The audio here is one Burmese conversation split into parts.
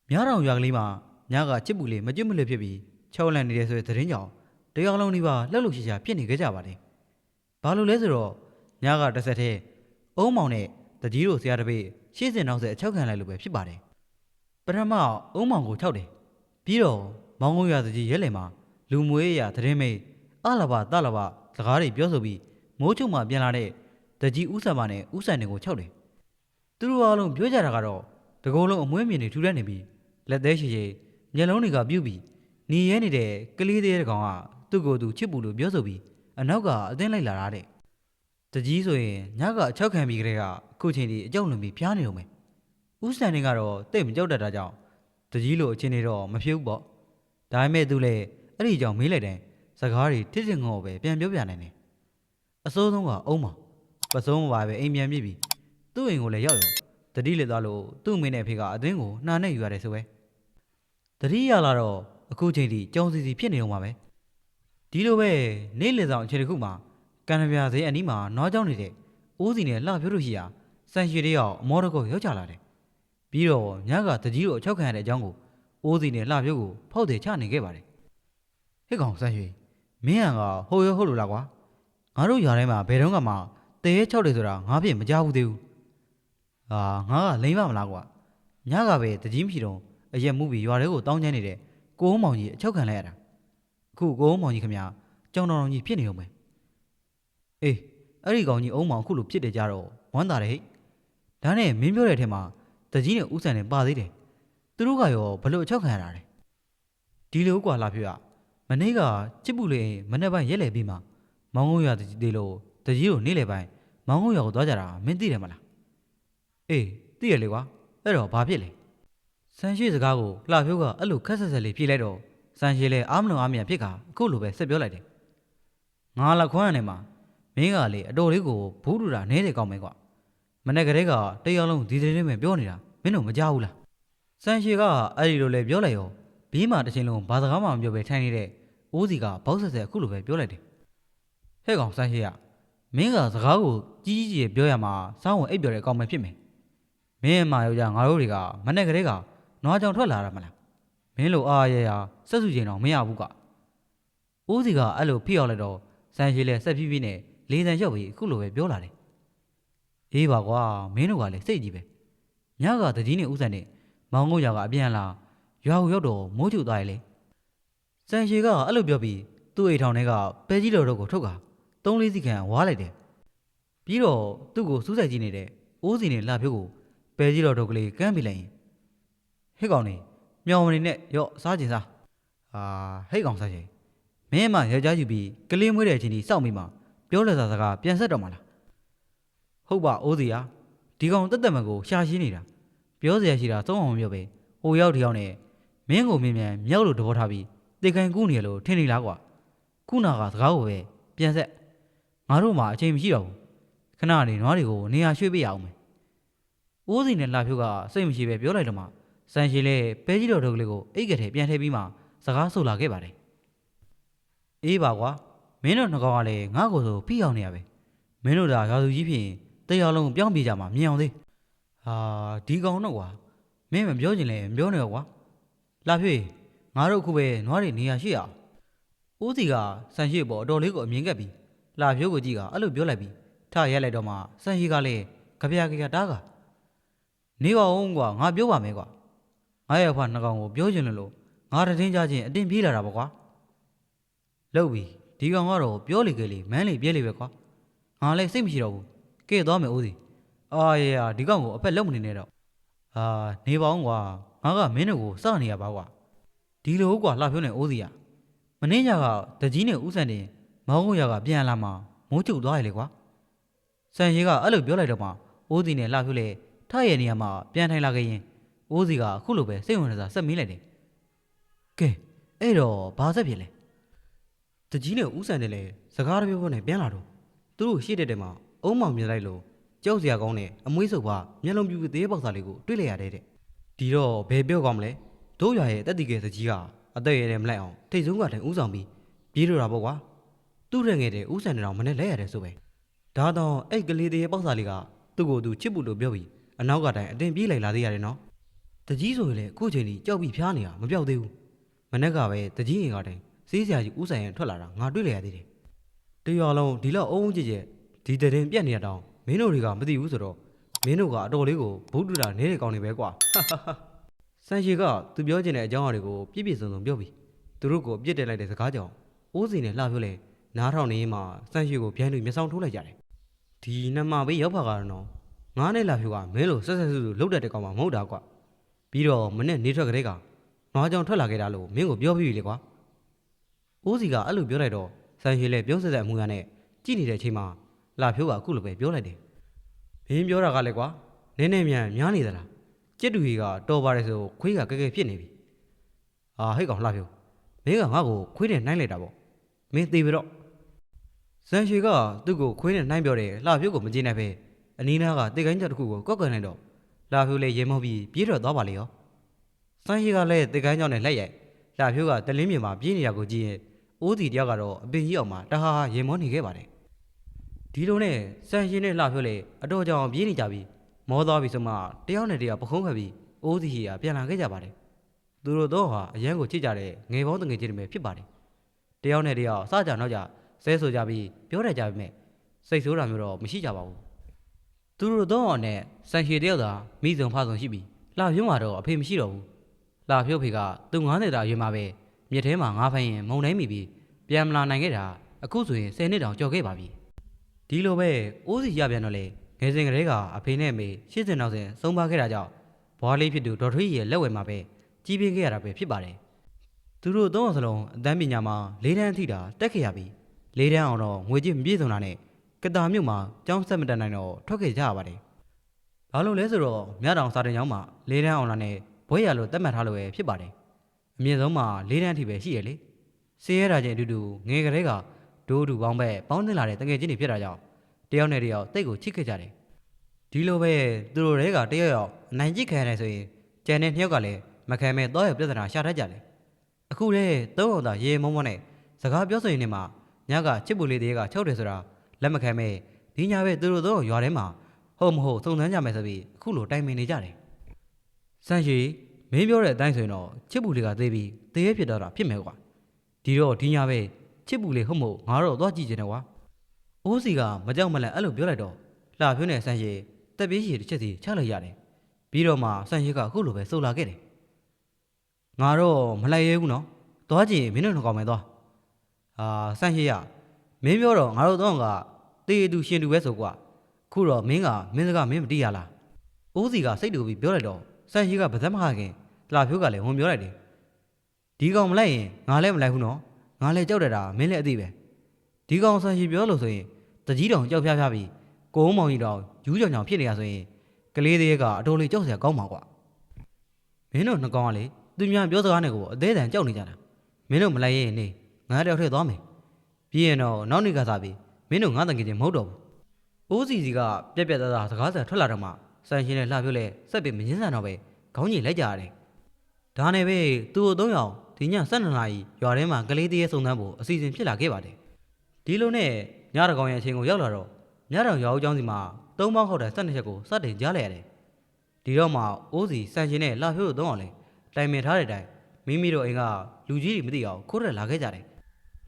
များတော်ရွာကလေးမှာညကချစ်ပူလေးမကြွမလွတ်ဖြစ်ပြီးချောလန့်နေတဲ့ဆိုတဲ့သတင်းကြောင့်တရားလုံးဒီပါလှုပ်လှုပ်ရှားရှားဖြစ်နေကြကြပါတယ်။ဘာလို့လဲဆိုတော့ညကတစ်ဆက်တည်းအုံးမောင်နဲ့တကြီးတို့ဆရာတပည့်ရှေ့စင်နောက်ဆက်အချောက်ခံလိုက်လို့ပဲဖြစ်ပါတယ်။ပထမအုံးမောင်ကိုခြောက်တယ်။ပြီးတော့မောင်ကုန်းရွာတကြီးရဲလည်မှာလူမွေးရသတင်းမိတ်အလဘတလဘစကားတွေပြောဆိုပြီးမိုးချုံမှပြန်လာတဲ့တကြီးဦးဆံမနဲ့ဦးဆန်တွေကိုခြောက်တယ်။သူတို့အားလုံးပြောကြတာကတော့တကုံလုံးအမွှေးမြင်တွေထူထပ်နေပြီးလက်သေးရှိရှိမျက်လုံးတွေကပြုတ်ပြီးနေရဲနေတဲ့ကလေးသေးတဲ့ကောင်ကသူ့ကိုယ်သူချစ်ပူလို့ပြောဆိုပြီးအနောက်ကအသင်းလိုက်လာတာတဲ့တကြီးဆိုရင်ညကအချောက်ခံပြီးကလေးကအခုချိန်ဒီအကြောက်လွန်ပြီးဖျားနေတော့မယ်ဦးစံနေကတော့တိတ်မကြောက်တတ်တာကြောင့်တကြီးလိုအချင်းနေတော့မဖြစ်ဘူးပေါ့ဒါပေမဲ့သူလည်းအဲ့ဒီကြောင့်မေးလိုက်တယ်စကားတွေတစ်စင်ငေါ့ပဲပြန်ပြောပြနိုင်တယ်အစိုးဆုံးကအုံးမပစုံးမပါပဲအိမ်ပြန်ပြပြီးသူ့အိမ်ကိုလည်းရောက်ရောတတိလက်သွားလို့သူ့အမေနဲ့ဖေကအသင်းကိုနှာနဲ့ယူရတယ်ဆိုပဲတတိရလာတော့အခုချိန်ထိကြောင်စီစီဖြစ်နေတော့မှာပဲဒီလိုပဲနေ့လည်ဆောင်အချိန်တစ်ခုမှာကန်ရပြဈေးအနီးမှာနွားကြောင်းနေတဲ့အိုးစီနဲ့လှဖြိုးလို့ရှိရာစံရွှေတယောက်အမောတကုတ်ရောက်ချလာတယ်ပြီးတော့ညကတကြီးတို့အချောက်ခံရတဲ့အကြောင်းကိုအိုးစီနဲ့လှဖြိုးကိုဖောက်တယ်ချနေခဲ့ပါတယ်ဟစ်ကောင်စံရွှေမင်းကဟိုရဟုတ်လို့လားကွာငါတို့ရွာထဲမှာဘယ်တော့မှတဲရဲချောက်တယ်ဆိုတာငါဖြစ်မကြောက်ဘူးသေးဘူးငါကလိမ့်မမလားကွာညကပဲတကြီးမရှိတော့အရက်မှုပြီးရွာထဲကိုတောင်းကျမ်းနေတဲ့ကိုအောင်မောင်ကြီးအချောက်ခံလိုက်ရတာအခုကိုအောင်မောင်ကြီးခင်ဗျာကြောင်တော်ကြီးဖြစ်နေုံပဲအေးအဲ့ဒီကောင်ကြီးအုံမောင်ခုလိုဖြစ်တယ်ကြတော့ဝမ်းသာတယ်ဟဲ့ဒါနဲ့မင်းပြောတဲ့အထက်မှာတကြီးနဲ့ဦးဆန်နဲ့ပါသေးတယ်သူတို့ကရောဘလို့အချောက်ခံရတာလဲဒီလိုကွာလာပြရမနေ့ကချစ်ပူလေးမနေ့ပိုင်းရက်လေပြီးမှမောင်ကုန်းရွာတကြီးသေးလို့တကြီးကိုနေ့လေပိုင်းမောင်ကုန်းရွာကိုသွားကြတာမင်းသိတယ်မလားအေးသိရလေကွာအဲ့တော့ဘာဖြစ်လဲစံရှိစကားကိုလှဖြိုးကအဲ့လိုခက်ဆက်ဆက်လေးပြေးလိုက်တော့စံရှိလဲအားမလုံးအားမရဖြစ်ကအခုလိုပဲဆက်ပြောလိုက်တယ်ငါလက်ခွမ်းရနေမှာမင်းကလေအတော်လေးကိုဘူးထူတာနဲတယ်ကောင်းမယ်ကွာမနေ့ကတည်းကတယောက်လုံးဒီသတင်းပဲပြောနေတာမင်းတို့မကြောက်ဘူးလားစံရှိကအဲ့ဒီလိုလေပြောလိုက်ရောဘေးမှာတစ်ချိန်လုံးဘာစကားမှမပြောပဲထိုင်နေတဲ့အိုးစီကဘောက်ဆက်ဆက်အခုလိုပဲပြောလိုက်တယ်ဟဲ့ကောင်စံရှိကမင်းကစကားကိုကြီးကြီးကြီးပြောရမှာစောင်းဝင်အိပ်ပြောတဲ့အကောင်ပဲဖြစ်မယ်မင်းအမယောက်ျားငါတို့တွေကမနေ့ကတည်းကနွားကြောင်ထွက်လာတာမလားမင်းလိုအားရရဆက်စုချိန်တော့မရဘူးကအိုးစီကအဲ့လိုဖိရောက်လိုက်တော့စံရှိလဲဆက်ဖြည်းဖြည်းနဲ့လေးတန်ရောက်ပြီးအခုလိုပဲပြောလာတယ်အေးပါကွာမင်းတို့ကလည်းစိတ်ကြီးပဲညကတကြီးနဲ့ဥဆန်နဲ့မောင်ကုန်းရွာကအပြန်လာရွာကိုရောက်တော့မိုးချုပ်သွားရလေစံရှိကအဲ့လိုပြောပြီးသူ့အိမ်ထောင်ထဲကပဲကြီးတော်တို့ကိုထုတ်က3-4စီခန့်ဝါးလိုက်တယ်ပြီးတော့သူ့ကိုစူးစိုက်ကြည့်နေတဲ့အိုးစီနဲ့လှဖြိုးကိုပဲကြီးတော်တို့ကလေးကမ်းပြလိုက်ရင်ဟစ်ကောင်နေမြောင်မနေနဲ့ရော့စားချင်စားဟိတ်ကောင်စားချင်မင်းမယောက်ျားယူပြီးကလေးမွေးတဲ့အချိန်ကြီးစောင့်ပြီးမှပြောလက်စားစကားပြန်ဆက်တော့မှလားဟုတ်ပါအိုးစီယာဒီကောင်တက်တက်မကိုရှာရှင်းနေတာပြောစရာရှိတာသုံးအောင်မပြောပဲဟိုရောက်ဒီရောက်နဲ့မင်းကိုမြင်မြန်မြောက်လို့တဘောထားပြီးတေခိုင်ကူးနေလို့ထင်နေလားကွာခုနာကစကားကိုပဲပြန်ဆက်ငါတို့မှအချိန်မရှိတော့ဘူးခဏနေနွားတွေကိုနေရာရွှေ့ပေးရအောင်မယ်အိုးစီနဲ့လှဖြိုးကစိတ်မရှိပဲပြောလိုက်တော့မှစံရှိလဲပဲကြီးတော်တို့ကလေးကိုအိတ်ကထဲပြန်ထည့်ပြီးမှစကားဆိုလာခဲ့ပါတယ်အေးပါကွာမင်းတို့နှစ်ကောင်ကလည်းငါ့ကိုဆိုဖိအောင်နေရပဲမင်းတို့ဒါရာသူကြီးဖြစ်ရင်တရားလုံးပြောင်းပြေးကြမှာမြင်အောင်သေးဒီကောင်တော့ကွာမင်းမပြောချင်လဲမပြောနဲ့ကွာလှဖြည့်ငါတို့အခုပဲနွားတွေနေရာရှိအောင်အိုးစီကစံရှိပေါ်အတော်လေးကိုအမြင်ကပ်ပြီးလှဖြိုးကိုကြည့်ကအဲ့လိုပြောလိုက်ပြီးထရက်လိုက်တော့မှစံရှိကလည်းကြပြကြတားကနေပါဦးကွာငါပြောပါမယ်ကွာငါရဲ့ဖွာနှစ်ကောင်ကိုပြောချင်လို့ငါတည်င်းကြချင်းအတင်းပြေးလာတာပေါ့ကွာလှုပ်ပြီဒီကောင်ကတော့ပြောလေခဲ့လေမန်းလေပြဲလေပဲကွာငါလည်းစိတ်မရှိတော့ဘူးကဲသွားမယ်ဦးစီရဒီကောင်ကိုအဖက်လုံးမနေနဲ့တော့နေပါဦးကွာငါကမင်းတို့ကိုစနေရပါကွာဒီလိုကွာလှဖြိုးနေဦးစီမင်းညကတကြီးနဲ့ဦးဆန်တင်မောင်းကိုရကပြန်လာမှမိုးချုပ်သွားရလေကွာစံရှိကအဲ့လိုပြောလိုက်တော့မှဦးစီနဲ့လှဖြိုးလေထရဲ့နေရာမှာပြန်ထိုင်လာခဲ့ရင်အိုးစီကအခုလိုပဲစိတ်ဝင်စားဆက်မီးလိုက်တယ်ကဲအဲ့တော့ဘာဆက်ဖြစ်လဲတကြီးနဲ့ဦးဆန်တယ်လေစကားတပြောပြောနဲ့ပြန်လာတော့သူတို့ရှေ့တဲ့မှာအုံးမောင်မြင်လိုက်လို့ကြောက်စရာကောင်းတဲ့အမွှေးစုပ်ပါမျက်လုံးပြူသေးပေါက်စာလေးကိုတွေ့လိုက်ရတဲ့ဒီတော့ဘယ်ပြောကောင်းမလဲတို့ရွာရဲ့တက်တီကဲတကြီးကအသက်ရည်နဲ့မလိုက်အောင်ထိတ်ဆုံးကတိုင်ဦးဆောင်ပြီးပြေးလို့တာပေါ့ကွာသူ့ရဲ့ငယ်တဲ့ဦးဆန်တောင်မနဲ့လဲရတယ်ဆိုပဲဒါတော့အဲ့ကလေးသေးပေါက်စာလေးကသူ့ကိုယ်သူချစ်ဖို့လို့ပြောပြီးအနောက်ကတိုင်အတင်းပြေးလိုက်လာသေးရတယ်နော် တကြီးဆိုရင်လေအခုချိန်ကြီးကြောက်ပြီးဖျားနေတာမပြောက်သေးဘူးမနေ့ကပဲတကြီးရင်ကတိုင်စေးစရာကြီးဥဆိုင်ရန်ထွက်လာတာငါတွေ့လေရသေးတယ်တရွာလုံးဒီလောက်အုံးကြည့်ကြဒီတရင်ပြက်နေရတောင်မင်းတို့တွေကမသိဘူးဆိုတော့မင်းတို့ကအတော်လေးကိုဘုဒ္ဓတာနေတဲ့ကောင်းနေပဲကွာဆန်ရှည်ကသူပြောချင်တဲ့အကြောင်းအရာတွေကိုပြည့်ပြည့်စုံစုံပြောပြီးသူတို့ကိုပြစ်တက်လိုက်တဲ့စကားကြောင့်အိုးစီနဲ့လှပြောလဲနားထောင်နေမှဆန်ရှည်ကိုဗျိုင်းတွေမျက်စောင်းထိုးလိုက်ကြတယ်ဒီနမဘေးရောက်ဖာကတော့ငါးနဲ့လှဖြိုးကမင်းလိုဆက်ဆက်ဆူဆူလှုပ်တတ်တဲ့ကောင်မှမဟုတ်တာကွာပြီးတော့မနဲ့နေထွက်ကလေးကနွားကြောင်ထွက်လာခဲ့တာလို့မင်းကိုပြောပြီးလေကွာအိုးစီကအဲ့လိုပြောလိုက်တော့ဆန်ရှည်လည်းပြုံးဆက်ဆက်အမှုရနဲ့ကြည့်နေတဲ့အချိန်မှာလှဖြိုးကအခုလိုပဲပြောလိုက်တယ်မင်းပြောတာကလည်းကွာနည်းနည်းမြန်များနေသလားကျက်တူကြီးကတော်ပါတယ်ဆိုခွေးကကဲကဲဖြစ်နေပြီဟဲ့ကောင်လှဖြိုးမင်းကငါ့ကိုခွေးနဲ့နှိုင်းလိုက်တာပေါ့မင်းသေးပြီတော့ဆန်ရှည်ကသူ့ကိုခွေးနဲ့နှိုင်းပြောတယ်လှဖြိုးကိုမကြည့်နိုင်ပဲအနီးနားကတိတ်ကိုင်းကြောက်တစ်ခုကိုကောက်ကန်လိုက်တော့လှဖြိုးလည်းရေမောပြီးပြေးထွက်သွားပါလေရောဆန်ရှည်ကလည်းတိတ်ကိုင်းကြောက်နဲ့လက်ရိုက်လှဖြိုးကတလင်းမြေမှာပြေးနေတာကိုကြည့်ရင်အိုးစီတယောက်ကတော့အပင်ကြီးအောင်မှာတဟာဟာရေမောနေခဲ့ပါတယ်ဒီလိုနဲ့ဆန်ရှည်နဲ့လှဖြိုးလည်းအတော်ကြောင်ပြေးနေကြပြီမောသွားပြီဆိုမှတယောက်နဲ့တယောက်ပခုံးခတ်ပြီးအိုးစီကြီးကပြန်လာခဲ့ကြပါတယ်သူတို့တော့ဟာအရန်ကိုချစ်ကြတဲ့ငယ်ပေါင်းတငယ်ချင်းတွေပဲဖြစ်ပါတယ်တယောက်နဲ့တယောက်စကြနောက်ကြဆဲဆိုကြပြီးပြောတတ်ကြပြီမဲ့စိတ်ဆိုးတာမျိုးတော့မရှိကြပါဘူးသူတို့တော့နဲ့ဆန်ရှည်တယောက်သာမိစုံဖဆုံရှိပြီးလှဖြိုးမှာတော့အဖေမရှိတော့ဘူးလှဖြိုးဖေကသူ90တာရွေးမှာပဲမြစ်ထဲမှာငါးဖိုင်ရင်မုံတိုင်းမိပြီးပြန်မလာနိုင်ခဲ့တာအခုဆိုရင်10နှစ်တောင်ကြော်ခဲ့ပါပြီဒီလိုပဲအိုးစီရပြန်တော့လေငယ်စဉ်ကလေးကအဖေနဲ့မေ80နောက်စဉ်ဆုံးပါခဲ့တာကြောင့်ဘွားလေးဖြစ်သူဒေါ်ထွေးရဲ့လက်ဝဲမှာပဲကြီးပြင်းခဲ့ရတာပဲဖြစ်ပါတယ်သူတို့သုံးအောင်စလုံးအတန်းပညာမှာ၄တန်းထိတာတက်ခဲ့ရပြီး၄တန်းအောင်တော့ငွေကြေးမပြည့်စုံတာနဲ့ကတာမြို့မှာကျောင်းဆက်မတက်နိုင်တော့ထွက်ခဲ့ကြရပါတယ်ဘာလို့လဲဆိုတော့မြတောင်စာတင်ကျောင်းမှာ၄တန်းအောင်လာနဲ့ဘွဲရလို့တက်မှတ်ထားလို့ပဲဖြစ်ပါတယ်အမြင့်ဆုံးမှာ၄တန်းထိပဲရှိရလေစေးရတာချင်းအတူတူငယ်ကလေးကဒိုးတူပေါင်းပဲပေါင်းတင်လာတဲ့တငယ်ချင်းတွေဖြစ်တာကြောင့်တယောက်နဲ့တယောက်တိတ်ကိုချစ်ခဲ့ကြတယ်ဒီလိုပဲသူတို့တွေကတယောက်ယောက်အနိုင်ကျစ်ခံရတယ်ဆိုရင်ကျန်တဲ့နှစ်ယောက်ကလည်းမခံမဲ့တော့ရပြဿနာရှာတတ်ကြတယ်အခုလေသုံးအောင်သာရေမုံမုံနဲ့စကားပြောဆိုရင်နေမှာညကချစ်ပူလေးတွေကချုပ်တယ်ဆိုတာလက်မခံမဲ့ဒီညာပဲသူတို့တော့ရွာထဲမှာဟုတ်မဟုတ်စုံစမ်းကြမယ်ဆိုပြီးအခုလိုတိုင်ပင်နေကြတယ်ဆန်ရှည်မင်းပြောတဲ့အတိုင်းဆိုရင်တော့ချစ်ပူလေးကသေးပြီးသေးရဖြစ်တော့တာဖြစ်မယ်ကွာဒီတော့ဒီညာပဲချစ်ပူလေးဟုတ်မဟုတ်ငါတော့သွားကြည့်ချင်တယ်ကွာအိုးစီကမကြောက်မလန့်အဲ့လိုပြောလိုက်တော့လှဖြိုးနဲ့ဆန်ရှည်တက်ပြေးရှည်တစ်ချက်စီချလိုက်ရတယ်ပြီးတော့မှဆန်ရှည်ကအခုလိုပဲစိုးလာခဲ့တယ်ငါတော့မလိုက်ရဲဘူးနော်သွားကြည့်မင်းတို့နှကောင်မယ်သွားဆန်ရှည်ရမင်းပြောတော့ငါတို့တော့ကတေးတူရှင်တူပဲဆိုကွာခုတော့မင်းကမင်းစကားမင်းမတီးရလားအိုးစီကစိတ်တူပြီးပြောလိုက်တော့ဆန်ရှည်ကဗသက်မခခင်လှဖြိုးကလည်းဝန်ပြောလိုက်တယ်ဒီကောင်မလိုက်ရင်ငါလည်းမလိုက်ဘူးနော်ငါလည်းကြောက်တယ်တာမင်းလည်းအသိပဲဒီကောင်ဆန်ရှည်ပြောလို့ဆိုရင်တကြီးတောင်ကြောက်ဖျားဖျားပြီးကိုုံမောင်ကြီးတောင်ယူးကြောင်ကြောင်ဖြစ်နေရဆိုရင်ကလေးသေးကအတော်လေးကြောက်စရာကောင်းပါကွာမင်းတို့နှကောင်ကလေသူများပြောစကားနဲ့ကိုအသေးတန်ကြောက်နေကြတာမင်းတို့မလိုက်ရင်နေငါတယောက်ထဲသွားမယ်ပြီးရင်တော့နောက်နေ့ကစားပြီးမင်းတို့ငါတငယ်ချင်းမဟုတ်တော့ဘူးအိုးစီစီကပြက်ပြက်သားသားစကားစထွက်လာတော့မှဆန်ရှင်းနဲ့လှပြောလဲစက်ပြီးမငင်းဆန်တော့ပဲခေါင်းကြီးလိုက်ကြရတယ်ဒါနဲ့ပဲသူ့တို့၃ယောက်ဒီည12နာရီရွာထဲမှာကလေးသေးရဲ့စုံစမ်းဖို့အစီအစဉ်ဖြစ်လာခဲ့ပါတယ်ဒီလိုနဲ့ညတကောင်ရဲ့အချိန်ကိုရောက်လာတော့ညတောင်ရွာဦးကျောင်းစီမှာ၃ပေါင်းခောက်တဲ့12ချက်ကိုစတင်ကြားလိုက်ရတယ်ဒီတော့မှအိုးစီဆန်ရှင်းနဲ့လှဖြိုးတို့၃အောင်လဲတိုင်ပင်ထားတဲ့အတိုင်းမိမိတို့အိမ်ကလူကြီးတွေမသိအောင်ခိုးရက်လာခဲ့ကြတယ်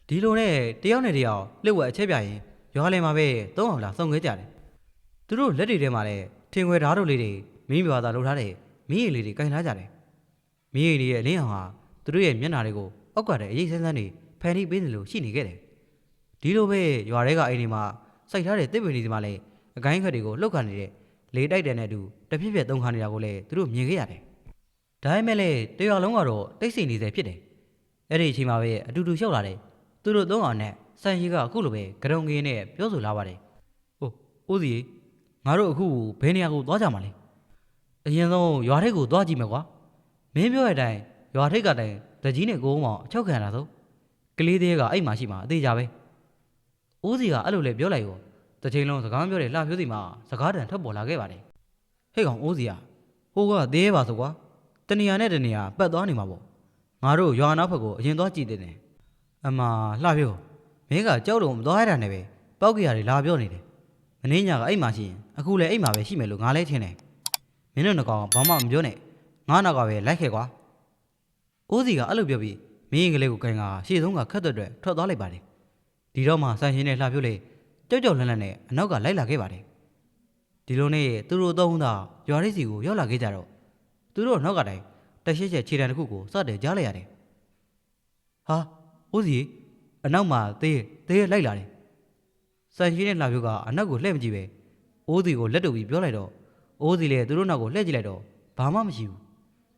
ဒီလိုနဲ့တယောက်နဲ့တယောက်လှုပ်ဝက်အချက်ပြရင်ရွာလယ်မှာပဲ၃အောင်လာဆုံခဲ့ကြတယ်သူတို့လက်တွေထဲမှာလည်းထင်ခွဲဓာတ်တို့လေးတွေမင်းပြွာသာလှုပ်ထားတဲ့မင်းရည်လေးတွေကင်ထားကြတယ်မင်းရည်လေးရဲ့အလင်းအောင်ဟာသူတို့ရဲ့မျက်နှာတွေကိုအောက်ကတဲ့အရေးဆန်းဆန်းတွေဖန်တီးပေးနေလို့ရှိနေခဲ့တယ်ဒီလိုပဲရွာထဲကအိမ်တွေမှာစိုက်ထားတဲ့တစ်ပင်တွေဒီမှာလည်းအကိုင်းခက်တွေကိုလှုပ်ခါနေတဲ့လေတိုက်တယ်နဲ့အတူတပြည့်ပြည့်သုံးခါနေတာကိုလည်းသူတို့မြင်ခဲ့ရတယ်ဒါပေမဲ့လည်းတရွာလုံးကတော့တိတ်ဆိတ်နေစေဖြစ်တယ်အဲ့ဒီအချိန်မှာပဲအတူတူလျှောက်လာတယ်သူတို့သုံးအောင်နဲ့ဆန်ရီကအခုလိုပဲကရုံငင်းနဲ့ပြောဆိုလာပါတယ်အိုးစီငါတို့အခုဘယ်နေရာကိုသွားကြမှာလဲအရင်ဆုံးရွာထိပ်ကိုသွားကြည့်မယ်ကွာမင်းပြောတဲ့အတိုင်းရွာထိပ်ကတိုင်တကြီးနဲ့ကိုုံမောင်အချောက်ခံလာဆိုကလေးသေးကအိမ်မှာရှိမှာအသေးကြပဲအိုးစီကအဲ့လိုလေပြောလိုက်ရောတစ်ချိန်လုံးစကားပြောတဲ့လှဖြိုးစီမှာစကားတန်ထွက်ပေါ်လာခဲ့ပါတယ်ဟဲ့ကောင်အိုးစီကဟိုကသေးပါဆိုကွာတနေရာနဲ့တနေရာပတ်သွားနေမှာပေါ့ငါတို့ရွာနောက်ဘက်ကိုအရင်သွားကြည့်တဲ့တယ်အမလှဖြိုးမင်းကကြောက်တော့မသွားရတာနဲ့ပဲပောက်ကြရတယ်လာပြောနေတယ်မင်းညာကအိမ်မှာရှိရင်အခုလည်းအိမ်မှာပဲရှိမယ်လို့ငါလည်းထင်တယ်မင်းတို့ငကောင်ဘာမှမပြောနဲ့င ငါနောက်ကပဲလိုက်ခဲ့ကွာအိုးစီကအဲ့လိုပြောပြီးမင်းကလေးကိုကန်ကရှေ့ဆုံးကခက်တဲ့ထွက်သွားလိုက်ပါတယ်ဒီတော့မှဆန်ရှင်နဲ့လှပြုတ်လေးကြောက်ကြောက်လန့်လန့်နဲ့အနောက်ကလိုက်လာခဲ့ပါတယ်ဒီလိုနဲ့သူတို့သုံးသာရွာရိပ်စီကိုရောက်လာခဲ့ကြတော့သူတို့နောက်ကတိုင်တက်ရှက်ချက်ခြေတံတစ်ခုကိုစတဲ့ကြားလိုက်ရတယ်ဟာအိုးစီအနောက်မှာသေးလိုက်လာတယ်ဆန်ရှင်နဲ့လှပြုတ်ကအနောက်ကိုလှည့်မကြည့်ပဲအိုးစီကိုလက်တူပြီးပြောလိုက်တော့အိုးစီလည်းသူတို့နောက်ကိုလှည့်ကြည့်လိုက်တော့ဘာမှမရှိဘူး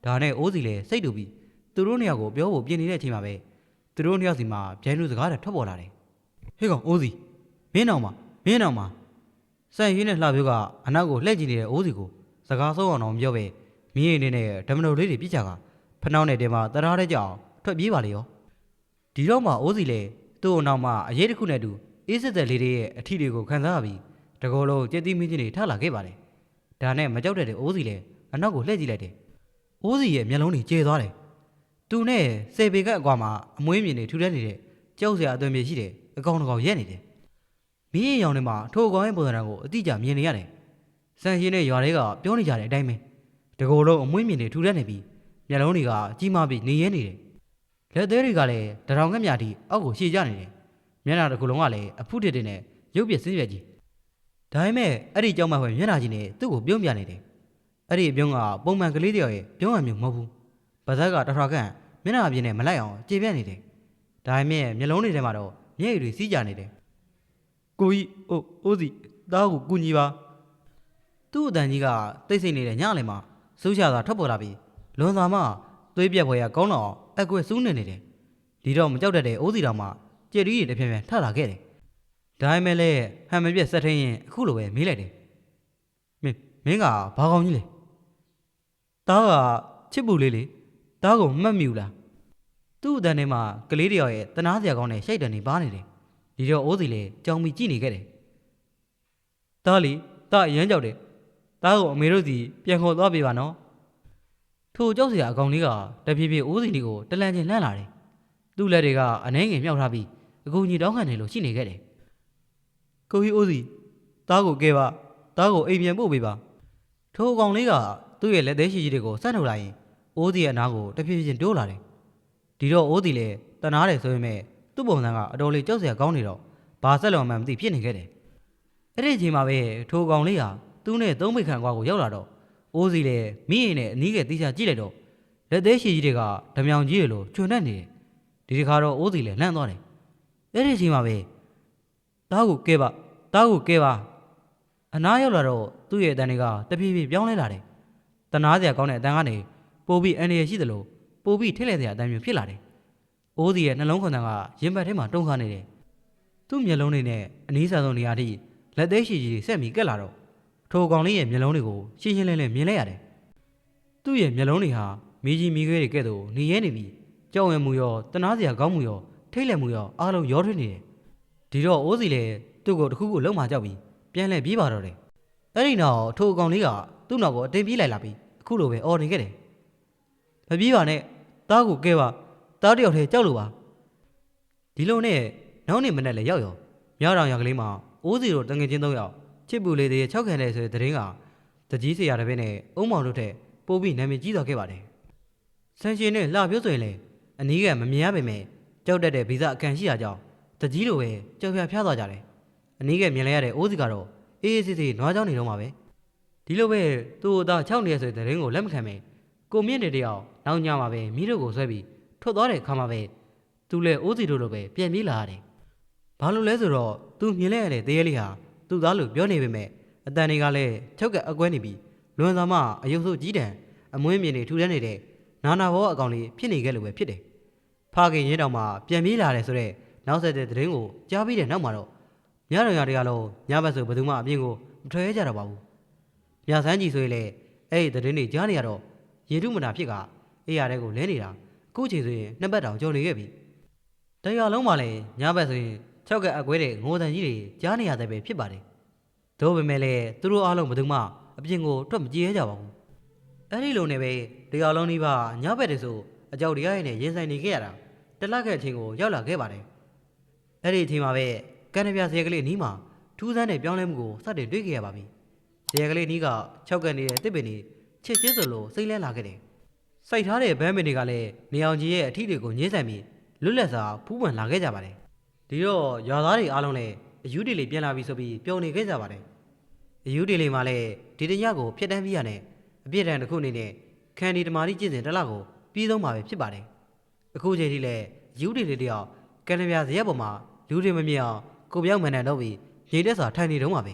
ဒါနဲ့အိုးစီလည်းစိတ်တူပြီးသူတို့နှစ်ယောက်ကိုပြောဖို့ပြင်နေတဲ့အချိန်မှာပဲသူတို့နှစ်ယောက်စီမှာဗျိုင်းလူစကားတွေထွက်ပေါ်လာတယ်ဟေ့ကောင်အိုးစီမင်းအောင်မှာဆန်ရွေးနဲ့လှပြုတ်ကအနောက်ကိုလှည့်ကြည့်နေတဲ့အိုးစီကိုစကားဆုံးအောင်တော့မပြောပဲမင်းအနေနဲ့ဓမ္မနိုလေးတွေပြစ်ချကဖနှောင်းနဲ့တင်မှာတရားတဲ့ကြောင်ထွက်ပြေးပါလေရောဒီတော့မှအိုးစီလည်းသူ့အနောက်မှာအရေးတစ်ခုနဲ့တူအေးစစ်တဲ့လေးတွေရဲ့အထီတွေကိုခံစားပြီးတကောလုံးကြက်တိမင်းချင်းတွေထလာခဲ့ပါတယ်ဒါနဲ့မကြောက်တဲ့အိုးစီလည်းအနောက်ကိုလှည့်ကြည့်လိုက်တယ်အိုးစီရဲ့မျက်လုံးတွေကျေသွားတယ်သူနဲ့စေပေကအကွာမှာအမွှေးမြင်တွေထူထပ်နေတဲ့ကြောက်စရာအသွင်မြေရှိတယ်အကောင်တစ်ကောင်ရက်နေတယ်မင်းရောင်ထဲမှာထိုကောင်ရဲ့ပုံစံကိုအတိအကျမြင်နေရတယ်ဆန်ရှင်နဲ့ရွာတွေကပြောနေကြတဲ့အတိုင်းပဲတကောလုံးအမွှေးမြင်တွေထူထပ်နေပြီးမျက်လုံးတွေကကြီးမားပြီးနေရဲနေတယ်လက်သေးတွေကလည်းတရောင်ငှက်မြာတိအောက်ကိုရှည်ကျနေတယ်မျက်နှာတစ်ခုလုံးကလည်းအဖုတစ်တင်နဲ့ရုပ်ပြစင်းပြကြီးဒါပေမဲ့အဲ့ဒီကြောက်မှဖွယ်မျက်နှာကြီးနဲ့သူ့ကိုပြုံးပြနေတယ်အဲ့ဒီအပြုံးကပုံမှန်ကလေးတယောက်ရဲ့ပြုံးရမျိုးမဟုတ်ဘူးပါဇက်ကတထွာခန့်မျက်နှာအပြင်းနဲ့မလိုက်အောင်ကြေပြတ်နေတယ်ဒါပေမဲ့မျက်လုံးတွေထဲမှာတော့မျက်ရည်တွေစီးကြနေတယ်ကိုကြီးအိုးစီသားကိုကူညီပါသူ့အတန်ကြီးကတိတ်ဆိတ်နေတဲ့ညလည်းမှာစူးချသာထွက်ပေါ်လာပြီးလွန်စွာမှသွေးပြက်ဖွယ်ရကောင်းတော့အကွက်စူးနေတယ်ဒီတော့မကြောက်တတ်တဲ့အိုးစီတော်မှကြက်ရီးတွေတစ်ဖြည်းဖြည်းထလာခဲ့တယ်ဒါပေမဲ့လည်းဟန်မပြက်ဆက်ထင်းရင်အခုလိုပဲမေးလိုက်တယ်မင်းကဘာကောင်းကြီးလဲသားကချစ်ပူလေးလေသားကိုမှတ်မိဘူးလားသူ့အတန်ထဲမှာကလေးတယောက်ရဲ့တနာစရာကောင်းတဲ့ရှိုက်တန်နေပါနေတယ်ဒီတော့အိုးစီလေကြောင်ပြီးကြည့်နေခဲ့တယ်သားလီသားအရန်ကြောက်တယ်သားကိုအမေတို့စီပြန်ခေါ်သွားပေးပါနော်ထိုကြောက်စရာအကောင်လေးကတဖြည်းဖြည်းအိုးစီလေးကိုတလန့်ချင်းလှမ်းလာတယ်သူ့လက်တွေကအနှဲငယ်မြောက်ထားပြီးအကူကြီးတောင်းခံနေလို့ရှိနေခဲ့တယ်ကိုကြီးအိုးစီသားကိုကဲပါသားကိုအိမ်ပြန်ပို့ပေးပါထိုအကောင်လေးကသူ့ရဲ့လက်သေးရှိကြီးတွေကိုစမ်းထုတ်လိုက်ရင်အိုးစီရဲ့အနားကိုတဖြည်းဖြည်းတိုးလာတယ်ဒီတော့အိုးစီလည်းတနာတယ်ဆိုပေမဲ့သူ့ပုံစံကအတော်လေးကြောက်စရာကောင်းနေတော့ဘာဆက်လော်မှမသိဖြစ်နေခဲ့တယ်အဲ့ဒီအချိန်မှာပဲထိုကောင်လေးဟာသူ့နဲ့သုံးမိတ်ခန့်ကွာကိုရောက်လာတော့အိုးစီလည်းမိရင်နဲ့အနီးကတိကျကြည့်လိုက်တော့လက်သေးရှိကြီးတွေကဓမြောင်ကြီးတွေလိုချွန်တက်နေတယ်ဒီတစ်ခါတော့အိုးစီလည်းလန့်သွားတယ်အဲ့ဒီအချိန်မှာပဲသားကိုကဲပါအနားရောက်လာတော့သူ့ရဲ့အတန်တွေကတဖြည်းဖြည်းပြောင်းလဲလာတယ်တနာစရာကောင်းတဲ့အတန်ကနေပိုပြီးအန္တရာယ်ရှိသလိုပိုပြီးထိတ်လန့်စရာအတန်မျိုးဖြစ်လာတယ်အိုးစီရဲ့နှလုံးခွန်တန်ကရင်ဘတ်ထဲမှာတုံခါနေတယ်သူ့မျက်လုံးတွေနဲ့အနီးဆန်ဆုံးနေရာထိလက်သေးရှိကြီးဆက်ပြီးကက်လာတော့ထိုကောင်လေးရဲ့မျက်လုံးတွေကိုရှင်းရှင်းလင်းလင်းမြင်လိုက်ရတယ်သူ့ရဲ့မျက်လုံးတွေဟာမီးကြီးမီးခွေးတွေကဲ့သို့နေရဲနေပြီးကြောက်ရွံ့မှုရောတနာစရာကောင်းမှုရောထိတ်လန့်မှုရောအားလုံးရောထွေးနေတယ်ဒီတော့အိုးစီလည်းသူ့ကိုတစ်ခုခုလုံးမှကြောက်ပြီးပြန်လဲပြေးပါတော့တယ်အဲ့ဒီနောက်ထိုကောင်လေးကသူ့နောက်ကိုအတင်းပြေးလိုက်လာပြီးအခုလိုပဲအော်နေခဲ့တယ်မပြေးပါနဲ့သားကိုကဲပါသားတယောက်တည်းကြောက်လို့ပါဒီလိုနဲ့နောက်နေ့မနေ့လည်းရောက်ရောမြောက်တောင်ရောက်ကလေးမှာအိုးစီတို့တငယ်ချင်း၃ယောက်ချစ်ပူလေးတွေ6ခန့်တဲ့ဆိုတဲ့သတင်းကတကြီးဆရာတစ်ပည့်နဲ့အုံမောင်တို့ထက်ပိုပြီးနာမည်ကြီးသွားခဲ့ပါတယ်ဆန်ရှင်နဲ့လှပြောဆိုရင်လည်းအနီးကမမြင်ရပေမဲ့ကြောက်တတ်တဲ့ဗီဇအကန့်ရှိတာကြောင့်တကြီးလိုပဲကြောက်ဖျားသွားကြတယ်အနီးကမြင်လိုက်ရတဲ့အိုးစီကတော့အေးအေးဆေးဆေးနွားကြောင်းနေတော့မှာပဲဒီလိုပဲသူ့အသား6နေရဆိုတဲ့သတင်းကိုလက်မခံပဲကိုမြင့်တဲ့တယောက်နောက်ညမှာပဲမိတို့ကိုဆွဲပြီးထွက်သွားတဲ့အခါမှာပဲသူလည်းအိုးစီတို့လိုပဲပြန်ပြေးလာရတယ်ဘာလို့လဲဆိုတော့သူမြင်လိုက်ရတဲ့တရေလေးဟာသူ့သားလို့ပြောနေပေမဲ့အတန်တွေကလည်းချုပ်ကအကွဲနေပြီးလွန်စွာမှအယုတ်ဆိုးကြီးတံအမွှေးမြင်တွေထူထမ်းနေတဲ့နာနာဘောအကောင်လေးဖြစ်နေခဲ့လို့ပဲဖြစ်တယ်ဖခင်ရင်းတောင်မှပြန်ပြေးလာတယ်ဆိုတော့နောက်ဆက်တဲ့သတင်းကိုကြားပြီးတဲ့နောက်မှာတော့ညတော်ရတရားလုံးညဘက်ဆိုဘယ်သူမှအပြင်ကိုမထွက်ရကြတော့ပါဘူးညဆန်းကြီးဆိုရင်လည်းအဲ့ဒီသတင်းတွေကြားနေရတော့ရေထုမနာဖြစ်ကအေးရတဲ့ကိုလဲနေတာအခုချိန်ဆိုရင်နှစ်ပတ်တောင်ကြော်နေခဲ့ပြီတရားလုံးမှလည်းညဘက်ဆိုရင်၆ကက်အကွဲတဲ့ငိုတန်ကြီးတွေကြားနေရတဲ့ပဲဖြစ်ပါတယ်သို့ပေမဲ့လည်းသူတို့အားလုံးဘယ်သူမှအပြင်ကိုထွက်မကြည့်ရကြပါဘူးအဲ့ဒီလိုနဲ့ပဲတရားလုံးကြီးပါညဘက်တည်းဆိုအကြောက်တရားရဲ့ရင်ဆိုင်နေခဲ့ရတာတလခက်အချိန်ကိုရောက်လာခဲ့ပါတယ်အဲ့ဒီအချိန်မှာပဲကန်နပြဇေကလေးနီးမှာထူးဆန်းတဲ့ပြောင်းလဲမှုကိုစတင်တွေ့ခဲ့ရပါပြီဇေကလေးနီးက6ကန်နေတဲ့တစ်ပင်နေချစ်ချင်းဆိုလို့စိတ်လဲလာခဲ့တယ် စိုက်ထားတဲ့ဗန်းမင်တွေကလည်းနေအောင်ကြီးရဲ့အထီးတွေကိုညှင်းဆန်ပြီးလွတ်လပ်စွာဖူးပွန်လာခဲ့ကြပါတယ်ဒီတော့ရွာသားတွေအားလုံးလည်းအယူတီလေးပြန်လာပြီဆိုပြီးပျော်နေခဲ့ကြပါတယ်အယူတီလေးမှာလည်းဒီတညကိုဖျက်တမ်းပြီးရတဲ့အပြည့်တန်တစ်ခုအနေနဲ့ခန္ဒီတမာတိကျင့်စဉ်တစ်လကိုပြီးဆုံးမှာပဲဖြစ်ပါတယ်အခုချိန်ထိလည်းယူတီလေးတယောက်ကန်နပြဇရက်ပေါ်မှာလူတွေမမြင်အောင်ကိုပြောင်းမှန်တယ်တော့ပြီးရေတက်စွာထိုင်နေတော့မှာပဲ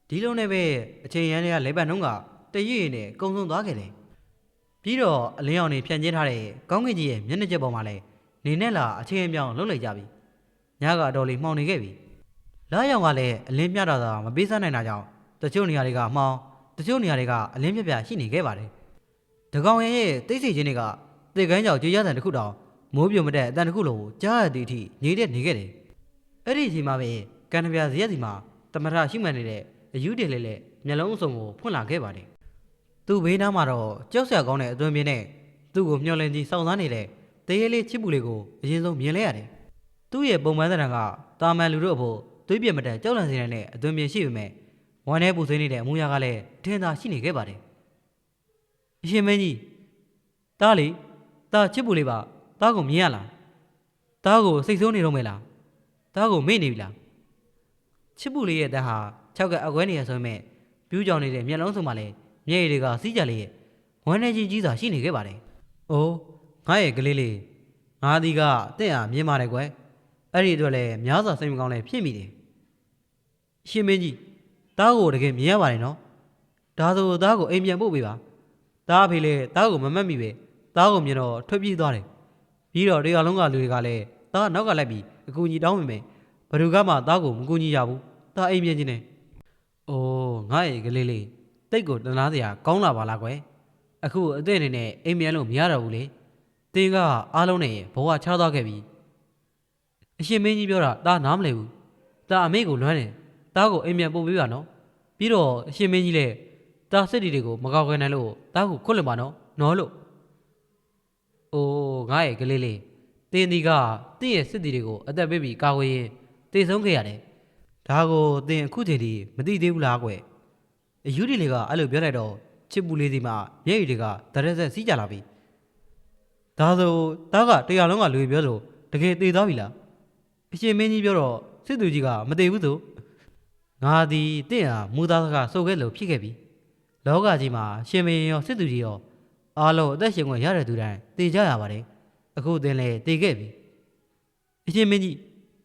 ဒီလိုနဲ့ပဲအချိန်ရန်တွေကလဲပတ်နှုံးကတရွေ့နဲ့ကုံဆုံးသွားခဲ့တယ်ပြီးတော့အလင်းအောင်နေဖြန့်ကျင်းထားတဲ့ကောင်းကင်ကြီးရဲ့မျက်နှာကျက်ပေါ်မှာလည်းနေနဲ့လာအချိန်အပြောင်းလှုပ်လိုက်ကြပြီညကအတော်လေးမှောင်နေခဲ့ပြီလာရောင်ကလည်းအလင်းပြတာသာမပေးစားနိုင်တာကြောင့်တချို့နေရာတွေကမှောင်တချို့နေရာတွေကအလင်းပြပြရှိနေခဲ့ပါတယ်တကောင်ရဲ့တိတ်ဆိတ်ခြင်းတွေကတေကန်းကြောင်ကြေးရတဲ့တစ်ခုတောင်မိုးပြုံမတဲ့အတန်တစ်ခုလိုကြားရတဲ့အထိနေတဲ့နေခဲ့တယ်အဲ့ဒီအချိန်မှာပဲကန်နပြဇရက်စီမှာတမထရှိမှန်နေတဲ့အယူတယ်လေလေမျက်လုံးအစုံကိုဖွင့်လာခဲ့ပါတယ်သူ့ဘေးနားမှာတော့ကြောက်စရာကောင်းတဲ့အသွင်ပြင်းနဲ့သူ့ကိုမျောလင်းကြီးစောင့်စားနေတဲ့တရေလေးချစ်ပူလေးကိုအရင်ဆုံးမြင်လဲရတယ်သူ့ရဲ့ပုံမှန်သဏ္ဍာန်ကတာမန်လူတို့အဖို့သွေးပြက်မတက်ကြောက်လန့်စေတဲ့အသွင်ပြင်းရှိပေမဲ့ဝမ်းထဲပူဆွေးနေတဲ့အမူအရာကလည်းထင်သာရှိနေခဲ့ပါတယ်အရှင်မင်းကြီးတားလေတားချစ်ပူလေးပါတားကိုမြင်ရလားတားကိုစိတ်ဆိုးနေတော့မယ်လားတားကိုမေ့နေပြီလားချစ်ပူလေးရဲ့တန်းဟာ၆ကအကွဲနေရဆိုပေမဲ့ပြူးကြောင်နေတဲ့မျက်လုံးစုံမှာလည်းမျက်ရည်တွေကစီးကြလေရဲ့ဝမ်းထဲကြီးစွာရှိနေခဲ့ပါတယ်။အိုးငါရဲ့ကလေးလေးငါဒီကတင့်အားမြင်ပါတယ်ကွယ်။အဲ့ဒီအတွက်လည်းများစွာစိတ်မကောင်းလည်းဖြစ်မိတယ်။ရှင်မင်းကြီးတားကိုတကယ်မြင်ရပါတယ်နော်။ဒါဆိုတားကိုအိမ်ပြန်ပို့ပေးပါ။တားအဖေလည်းတားကိုမမှတ်မိပဲတားကိုမြင်တော့ထွက်ပြေးသွားတယ်။ပြီးတော့တရားလုံးကလူတွေကလည်းတားနောက်ကလိုက်ပြီးအကူကြီးတောင်းမိမယ်။ဘယ်သူကမှတားကိုမကူညီရဘူး။တားအိမ်ပြန်ခြင်းနဲ့။အိုးငါရဲ့ကလေးလေးတိတ်ကိုတနာစရာကောင်းလာပါလားကွယ်အခုအသက်အနေနဲ့အိမ်ပြန်လို့မရတော့ဘူးလေတင်းကအားလုံးနဲ့ဘဝချသွားခဲ့ပြီအရှင်မင်းကြီးပြောတာဒါနားမလည်ဘူးဒါအမေကိုလွမ်းတယ်ဒါကိုအိမ်ပြန်ပို့ပေးပါနော်ပြီးတော့အရှင်မင်းကြီးလည်းဒါစစ်တီတွေကိုမကောက်ခဲနိုင်လို့ဒါကိုခွတ်လွတ်ပါနော်လို့အိုးငါရဲ့ကလေးလေးတင်းဒီကတင့်ရဲ့စစ်တီတွေကိုအသက်ပေးပြီးကာကွယ်ရင်တေဆုံးခဲ့ရတယ်ဒါကိုတင်းအခုချိန်ထိမသိသေးဘူးလားကွယ်အယူဒီလေးကအဲ့လိုပြောလိုက်တော့ချစ်ပူလေးစီမှာမျက်ရည်တွေကတရက်ဆက်စီးကြလာပြီဒါဆိုတားကတရားလုံးကလူပြောလို့တကယ်သေသွားပြီလားအရှင်မင်းကြီးပြောတော့စစ်သူကြီးကမသေးဘူးဆိုငါဒီတင့်ဟာမူသားစကားစိုးခဲ့လို့ဖြစ်ခဲ့ပြီလောကကြီးမှာရှင်မင်းရောစစ်သူကြီးရောအားလုံးအသက်ရှင်ခွင့်ရတဲ့သူတိုင်းသေကြရပါတယ်အခုသင်လည်းသေခဲ့ပြီအရှင်မင်းကြီး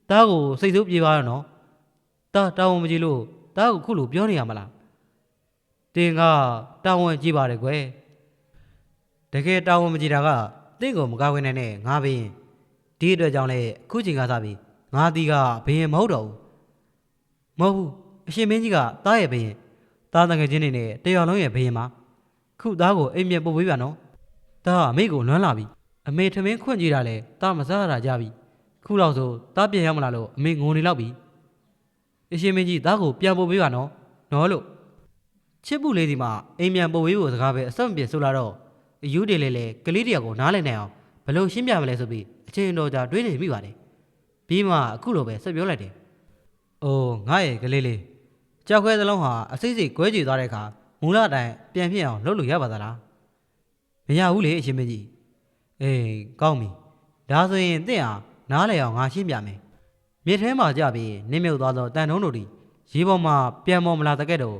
တားကိုစိတ်ဆိုးပြေးပါတော့နော်တားတောင်းမကြည့်လို့တားကိုခုလိုပြောနေရမလားတင်းကတာဝန်ကြီးပါတယ်ကွယ်တကယ်တာဝန်မကြီးတာကတင့်ကိုမကားဝင်နိုင်နဲ့ငါဘင်းဒီအတွက်ကြောင့်လေအခုချိန်ကစားပြီးငါတီးကဘင်းမဟုတ်တော့ဘူးမဟုတ်ဘူးအရှင်မင်းကြီးကတားရဲ့ဘင်းတားတငယ်ချင်းနေနဲ့တရော်လုံးရဲ့ဘင်းမှာခုသားကိုအိမ်မြပို့ပေးပါနော်တားအမေကိုလွမ်းလာပြီအမေထမင်းခွန့်ကြည့်တာလေတားမစားရတာကြပြီခုလောက်ဆိုတားပြန်ရောက်မလာလို့အမေငိုနေလောက်ပြီအရှင်မင်းကြီးသားကိုပြန်ပို့ပေးပါနော်လို့ချစ်ပူလေးဒီမှာအိမ်မြန်ပို့ဝေးဖို့စကားပဲအဆက်မပြေဆိုလာတော့အယူတွေလေကလေးတယောက်ကိုနားလည်နိုင်အောင်ဘလို့ရှင်းပြမလဲဆိုပြီးအချင်းတော်ကြာတွေးနေမိပါတယ်ပြီးမှအခုလိုပဲဆက်ပြောလိုက်တယ်အိုးငါရဲ့ကလေးလေးကြောက်ခဲသလုံးဟာအစိမ့်စိမ့်ကွဲကြည်သွားတဲ့အခါမူလတိုင်းပြန်ဖြစ်အောင်လုပ်လို့ရပါသလားမရဘူးလေအရှင်မင်းကြီးအေးကောင်းပြီဒါဆိုရင်တင့်အားနားလည်အောင်ငါရှင်းပြမယ်မြစ်ထဲမှာကြပြီးနင်းမြုပ်သွားသောတန်ထုံးတို့ဒီရေပေါ်မှာပြန်ပေါ်မလာတဲ့ကဲ့သို့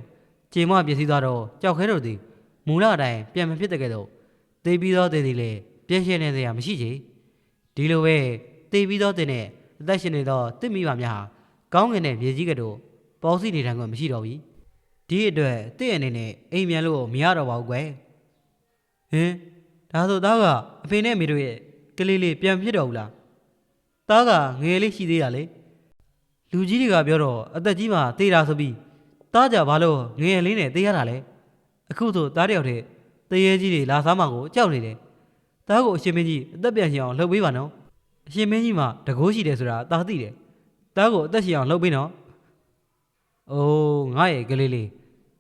ကျေမပစ္စည်းသွားတော့ကြောက်ခဲတို့သည်မူလအတိုင်းပြန်မဖြစ်တဲ့ကဲ့သို့တေးပြီးသောတင်သည်လည်းပြည့်ရှင်းနေစရာမရှိချေဒီလိုပဲတေးပြီးသောတင်နဲ့အသက်ရှင်နေသောတစ်မိပါများဟာကောင်းငင်တဲ့မြေကြီးကဲ့သို့ပေါစီနေထိုင်ခွင့်မရှိတော့ဘူးဒီအတွက်တင့်အနေနဲ့အိမ်ပြန်လို့မရတော့ပါဘူးကွယ်ဟင်ဒါဆိုသားကအဖေနဲ့အမေတို့ရဲ့ကလေးလေးပြန်ဖြစ်တော့ဘူးလားသားကငယ်လေးရှိသေးတာလေလူကြီးတွေကပြောတော့အသက်ကြီးမှသေတာဆိုပြီးသားကြဘာလို့ငယ်လေးနဲ့သေရတာလဲအခုဆိုသားတယောက်တည်းသေရဲကြီးတွေလာစားမှကိုကြောက်နေတယ်သားကိုအရှင်မင်းကြီးအသက်ပြန်ရှင်အောင်လှုပ်ပေးပါနော်အရှင်မင်းကြီးမှတကိုးရှိတယ်ဆိုတာသားသိတယ်သားကိုအသက်ရှင်အောင်လှုပ်ပေးနော်အိုးငါရဲ့ကလေးလေး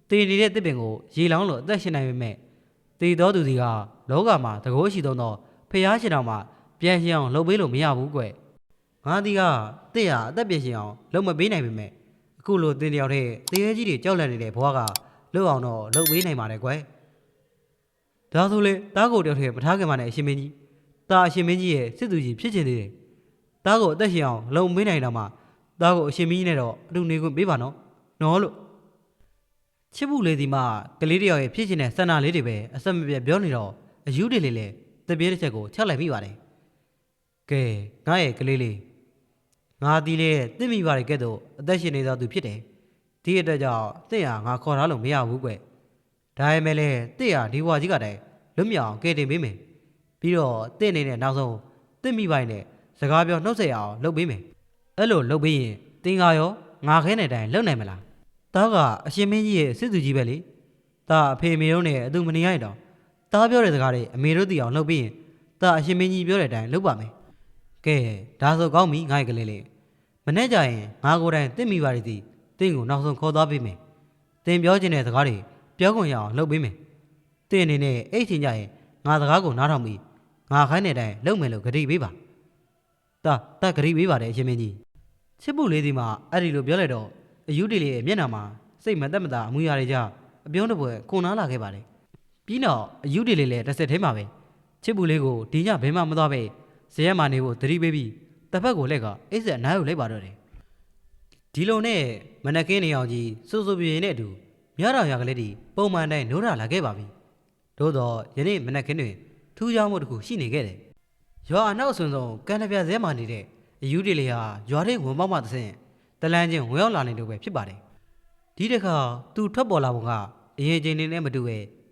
သေနေတဲ့တစ်ပင်ကိုရေလောင်းလို့အသက်ရှင်နိုင်ပေမဲ့သေတော်သူစီကလောကမှာတကိုးရှိသောဖျားရှင်တော်မှာပြန်ရှင်အောင်လှုပ်ပေးလို့မရဘူးကွငါဒီကတင့်ဟာအသက်ပြန်ရှင်အောင်လှုပ်မပေးနိုင်ပေမဲ့အခုလိုတင်တယောက်တည်းသေရဲကြီးတွေကြောက်လန့်နေတဲ့ဘဝကလှုပ်အောင်တော့လှုပ်ပေးနိုင်ပါတယ်ကွယ် ဒါဆိုလေတားကိုတယောက်တည်းမထားခင်မှာနဲ့အရှင်မင်းကြီးတာအရှင်မင်းကြီးရဲ့စစ်သူကြီးဖြစ်ချင်သေးတယ်တားကိုအသက်ရှင်အောင်လုံမေးနိုင်တော့မှတားကိုအရှင်မင်းကြီးနဲ့တော့အတူနေခွင့်ပေးပါနော်နော်လို့ချစ်ဘူးလေးဒီမှာကလေးတယောက်ရဲ့ဖြစ်ချင်တဲ့ဆန္ဒလေးတွေပဲအဆက်မပြတ်ပြောနေတော့အယူတွေလေးလည်းတပြေးတစ်ချက်ကိုချက်လိုက်မိပါတယ်ကဲငါရဲ့ကလေးလေးငါဒီလေတင့်မိပါတယ်ကဲ့သို့အသက်ရှင်နေသောသူဖြစ်တယ်ဒီအတွက်ကြောင့်တင့်ဟာငါခေါ်ထားလို့မရဘူးကွဒါပေမဲ့လည်းတင့်ဟာဒီဘဝကြီးကတည်းကလွတ်မြောက်အောင်ကဲတင်ပေးမယ်ပြီးတော့တင့်အနေနဲ့နောက်ဆုံးတင့်မိပိုင်းနဲ့စကားပြောနှုတ်ဆက်အောင်လုပ်ပေးမယ်အဲ့လိုလုပ်ပေးရင်တင်ကားရောငါခဲနေတိုင်းလုပ်နိုင်မလားတားကအရှင်မင်းကြီးရဲ့စစ်သူကြီးပဲလေတားအဖေမေတို့နဲ့အတူမနေရတော့တားပြောတဲ့စကားတွေအမေတို့သိအောင်လုပ်ပေးရင်တားအရှင်မင်းကြီးပြောတဲ့အတိုင်းလုပ်ပါမယ်ကဲဒါဆိုကောင်းပြီငါ့ရဲ့ကလေးလေးမနေ့ကျရင်ငါကိုယ်တိုင်တင့်မိပါရသည်တင့်ကိုနောက်ဆုံးခေါ်သွားပေးမယ်တင်ပြောချင်တဲ့စကားတွေပြောခွင့်ရအောင်လုပ်ပေးမယ်တင့်အနေနဲ့အဲ့ချိန်ကျရင်ငါစကားကိုနားထောင်ပြီးငါခိုင်းတဲ့အတိုင်းလုပ်မယ်လို့ဂတိပေးပါတာဂတိပေးပါတယ်အရှင်မင်းကြီးချစ်ဖို့လေးဒီမှာအဲ့ဒီလိုပြောလိုက်တော့အယူတီလေးရဲ့မျက်နှာမှာစိတ်မသက်မသာအမူအရာတွေကြောင့်အပြုံးတပွဲခုန်နာလာခဲ့ပါတယ်ပြီးတော့အယူတီလေးလည်းတစ်ဆက်ထဲမှာပဲချစ်ဖို့လေးကိုဒီညဘယ်မှမသွားပဲဇရက်မှနေဖို့သတိပေးပြီးတစ်ဖက်ကိုလက်ကအိတ်ဆက်နားကိုလိုက်ပါတော့တယ်ဒီလိုနဲ့မနက်ကင်းနေအောင်ကြီးစိုးစိုးပြေပြေနဲ့အတူမြတော်ရကလေးတွေပုံမှန်တိုင်းနိုးရလာခဲ့ပါပြီသို့တော့ယနေ့မနက်ကင်းတွင်ထူးခြားမှုတစ်ခုရှိနေခဲ့တယ်ရွာအနောက်အဆွန်ဆုံးကန်တပြဇဲမှနေတဲ့အယူတီလေးဟာရွာထဲဝင်ပေါက်မှသစဉ်တလန်းချင်းဝင်ရောက်လာနေလို့ပဲဖြစ်ပါတယ်ဒီတစ်ခါသူထွက်ပေါ်လာပုံကအရင်ချိန်နဲ့မတူပဲ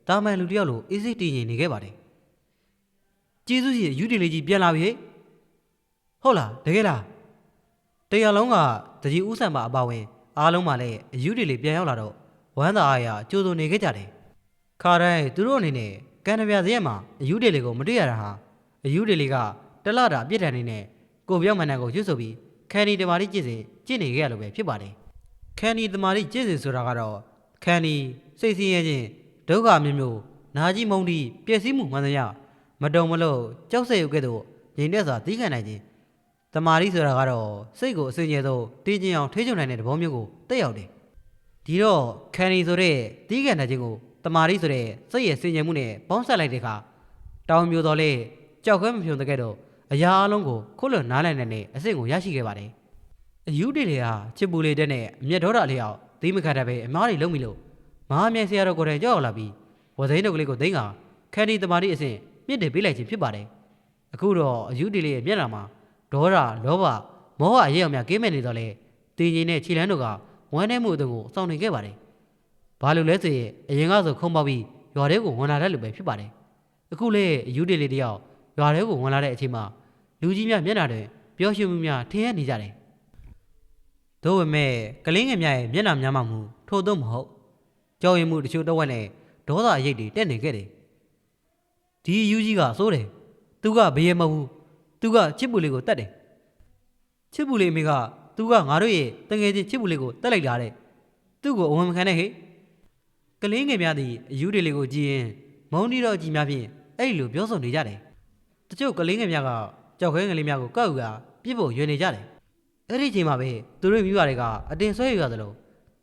တာမန်လူတယောက်လိုအေးစိတ်တည်ငြိမ်နေခဲ့ပါတယ်ကျေးဇူးရှင်အယူတီလေးကြီးပြန်လာပြီဟုတ်လားတကယ်လားတရားလုံးကတကြီးဥဆန်ပါအပါဝင်အားလုံးမှလည်းအယူတီလေးပြန်ရောက်လာတော့ဝမ်းသာအားရကြိုးစုံနေခဲ့ကြတယ်ခါတိုင်းသူတို့အနေနဲ့ကန်တပြဇဲမှာအယူတီလေးကိုမတွေ့ရတာဟာအယူတီလေးကတလတာအပြစ်ဒဏ်နေနဲ့ကိုပြောင်းမှန်တယ်ကိုရွတ်ဆိုပြီးခန်နီတမာတိကျင့်စဉ်ကျင့်နေခဲ့ရလို့ပဲဖြစ်ပါတယ်ခန်နီတမာတိကျင့်စဉ်ဆိုတာကတော့ခန်နီစိတ်ဆင်းရဲခြင်းဒုက္ခမျိုးမျိုးနာကြီးမုန်းတီးပျက်စီးမှုမှန်သမျှမတုံမလို့ကြောက်စဲရုပ်ကဲ့သို့ငြိမ်သက်စွာသိခံနိုင်ခြင်းတမာတိဆိုတာကတော့စိတ်ကိုအစဉ်ကျဲသောတည်ခြင်းအောင်ထိချုံနိုင်တဲ့သဘောမျိုးကိုတက်ရောက်တယ်ဒီတော့ခန်နီဆိုတဲ့သိခံနိုင်ခြင်းကိုတမာတိဆိုတဲ့စိတ်ရဲ့စင်ကြယ်မှုနဲ့ပေါင်းစပ်လိုက်တဲ့အခါတောင်မျိုးတော်လေးကြောက်ခဲမဖြုံတဲ့ကဲ့သို့အရာအလုံးကိုခုလွန်နားလည်နိုင်တဲ့အဆင့်ကိုရရှိခဲ့ပါတယ်အယူတီလေးဟာချစ်ပူလေးတဲ့နဲ့အမျက်ဒေါသလေးအောင်သိမခတ်တတ်ပဲအမားတွေလုံးပြီလို့မဟာမြိုင်ဆရာတော်ကိုယ်တိုင်ကြောက်လာပြီးဝသိန်းတို့ကလေးကိုသိန်းကခန်ဒီတမာတိအဆင့်မြင့်တယ်ပေးလိုက်ခြင်းဖြစ်ပါတယ်အခုတော့အယူတီလေးရဲ့မျက်နှာမှာဒေါသလောဘမောဟအရေးအောင်များကင်းမဲ့နေတော့လေတင်ကြီးနဲ့ခြေလန်းတို့ကဝမ်းထဲမှုအသွင်ကိုစောင့်နေခဲ့ပါတယ်ဘာလို့လဲဆိုရင်အရင်ကဆိုခုံပေါက်ပြီးရွာထဲကိုဝင်လာတဲ့လူပဲဖြစ်ပါတယ်အခုလေအယူတီလေးတယောက်ရွာထဲကိုဝင်လာတဲ့အချိန်မှာလူကြီးများမျက်နှာတွေပျော်ရွှင်မှုများထင်ရနေကြတယ်။သို့ပေမဲ့ကလေးငယ်များရဲ့မျက်နှာများမှမူထို့သို့မဟုတ်ကြောက်ရွံ့မှုတချို့တော့ဝက်နဲ့ဒေါသအရိပ်တွေတက်နေခဲ့တယ်။ဒီယူကြီးကစိုးတယ်။သူကဘေးရမဟုတ်ဘူး။သူကချစ်ပူလေးကိုတတ်တယ်။ချစ်ပူလေးမိကသူကငါတို့ရဲ့တငယ်ချင်းချစ်ပူလေးကိုတတ်လိုက်တာတဲ့။သူ့ကိုအဝန်မခံနဲ့ဟဲ့။ကလေးငယ်များသည်အယူတွေလေးကိုကြည့်ရင်မုန်းတီတော့ကြည်များဖြင့်အဲ့လိုပြောဆိုနေကြတယ်။တချို့ကလေးငယ်များကကြောက်ခဲငလေးများကိုကောက်ယူတာပြစ်ဖို့ရွေနေကြတယ်အဲ့ဒီချိန်မှာပဲသူတို့မိဘတွေကအတင်ဆွဲယူရသလို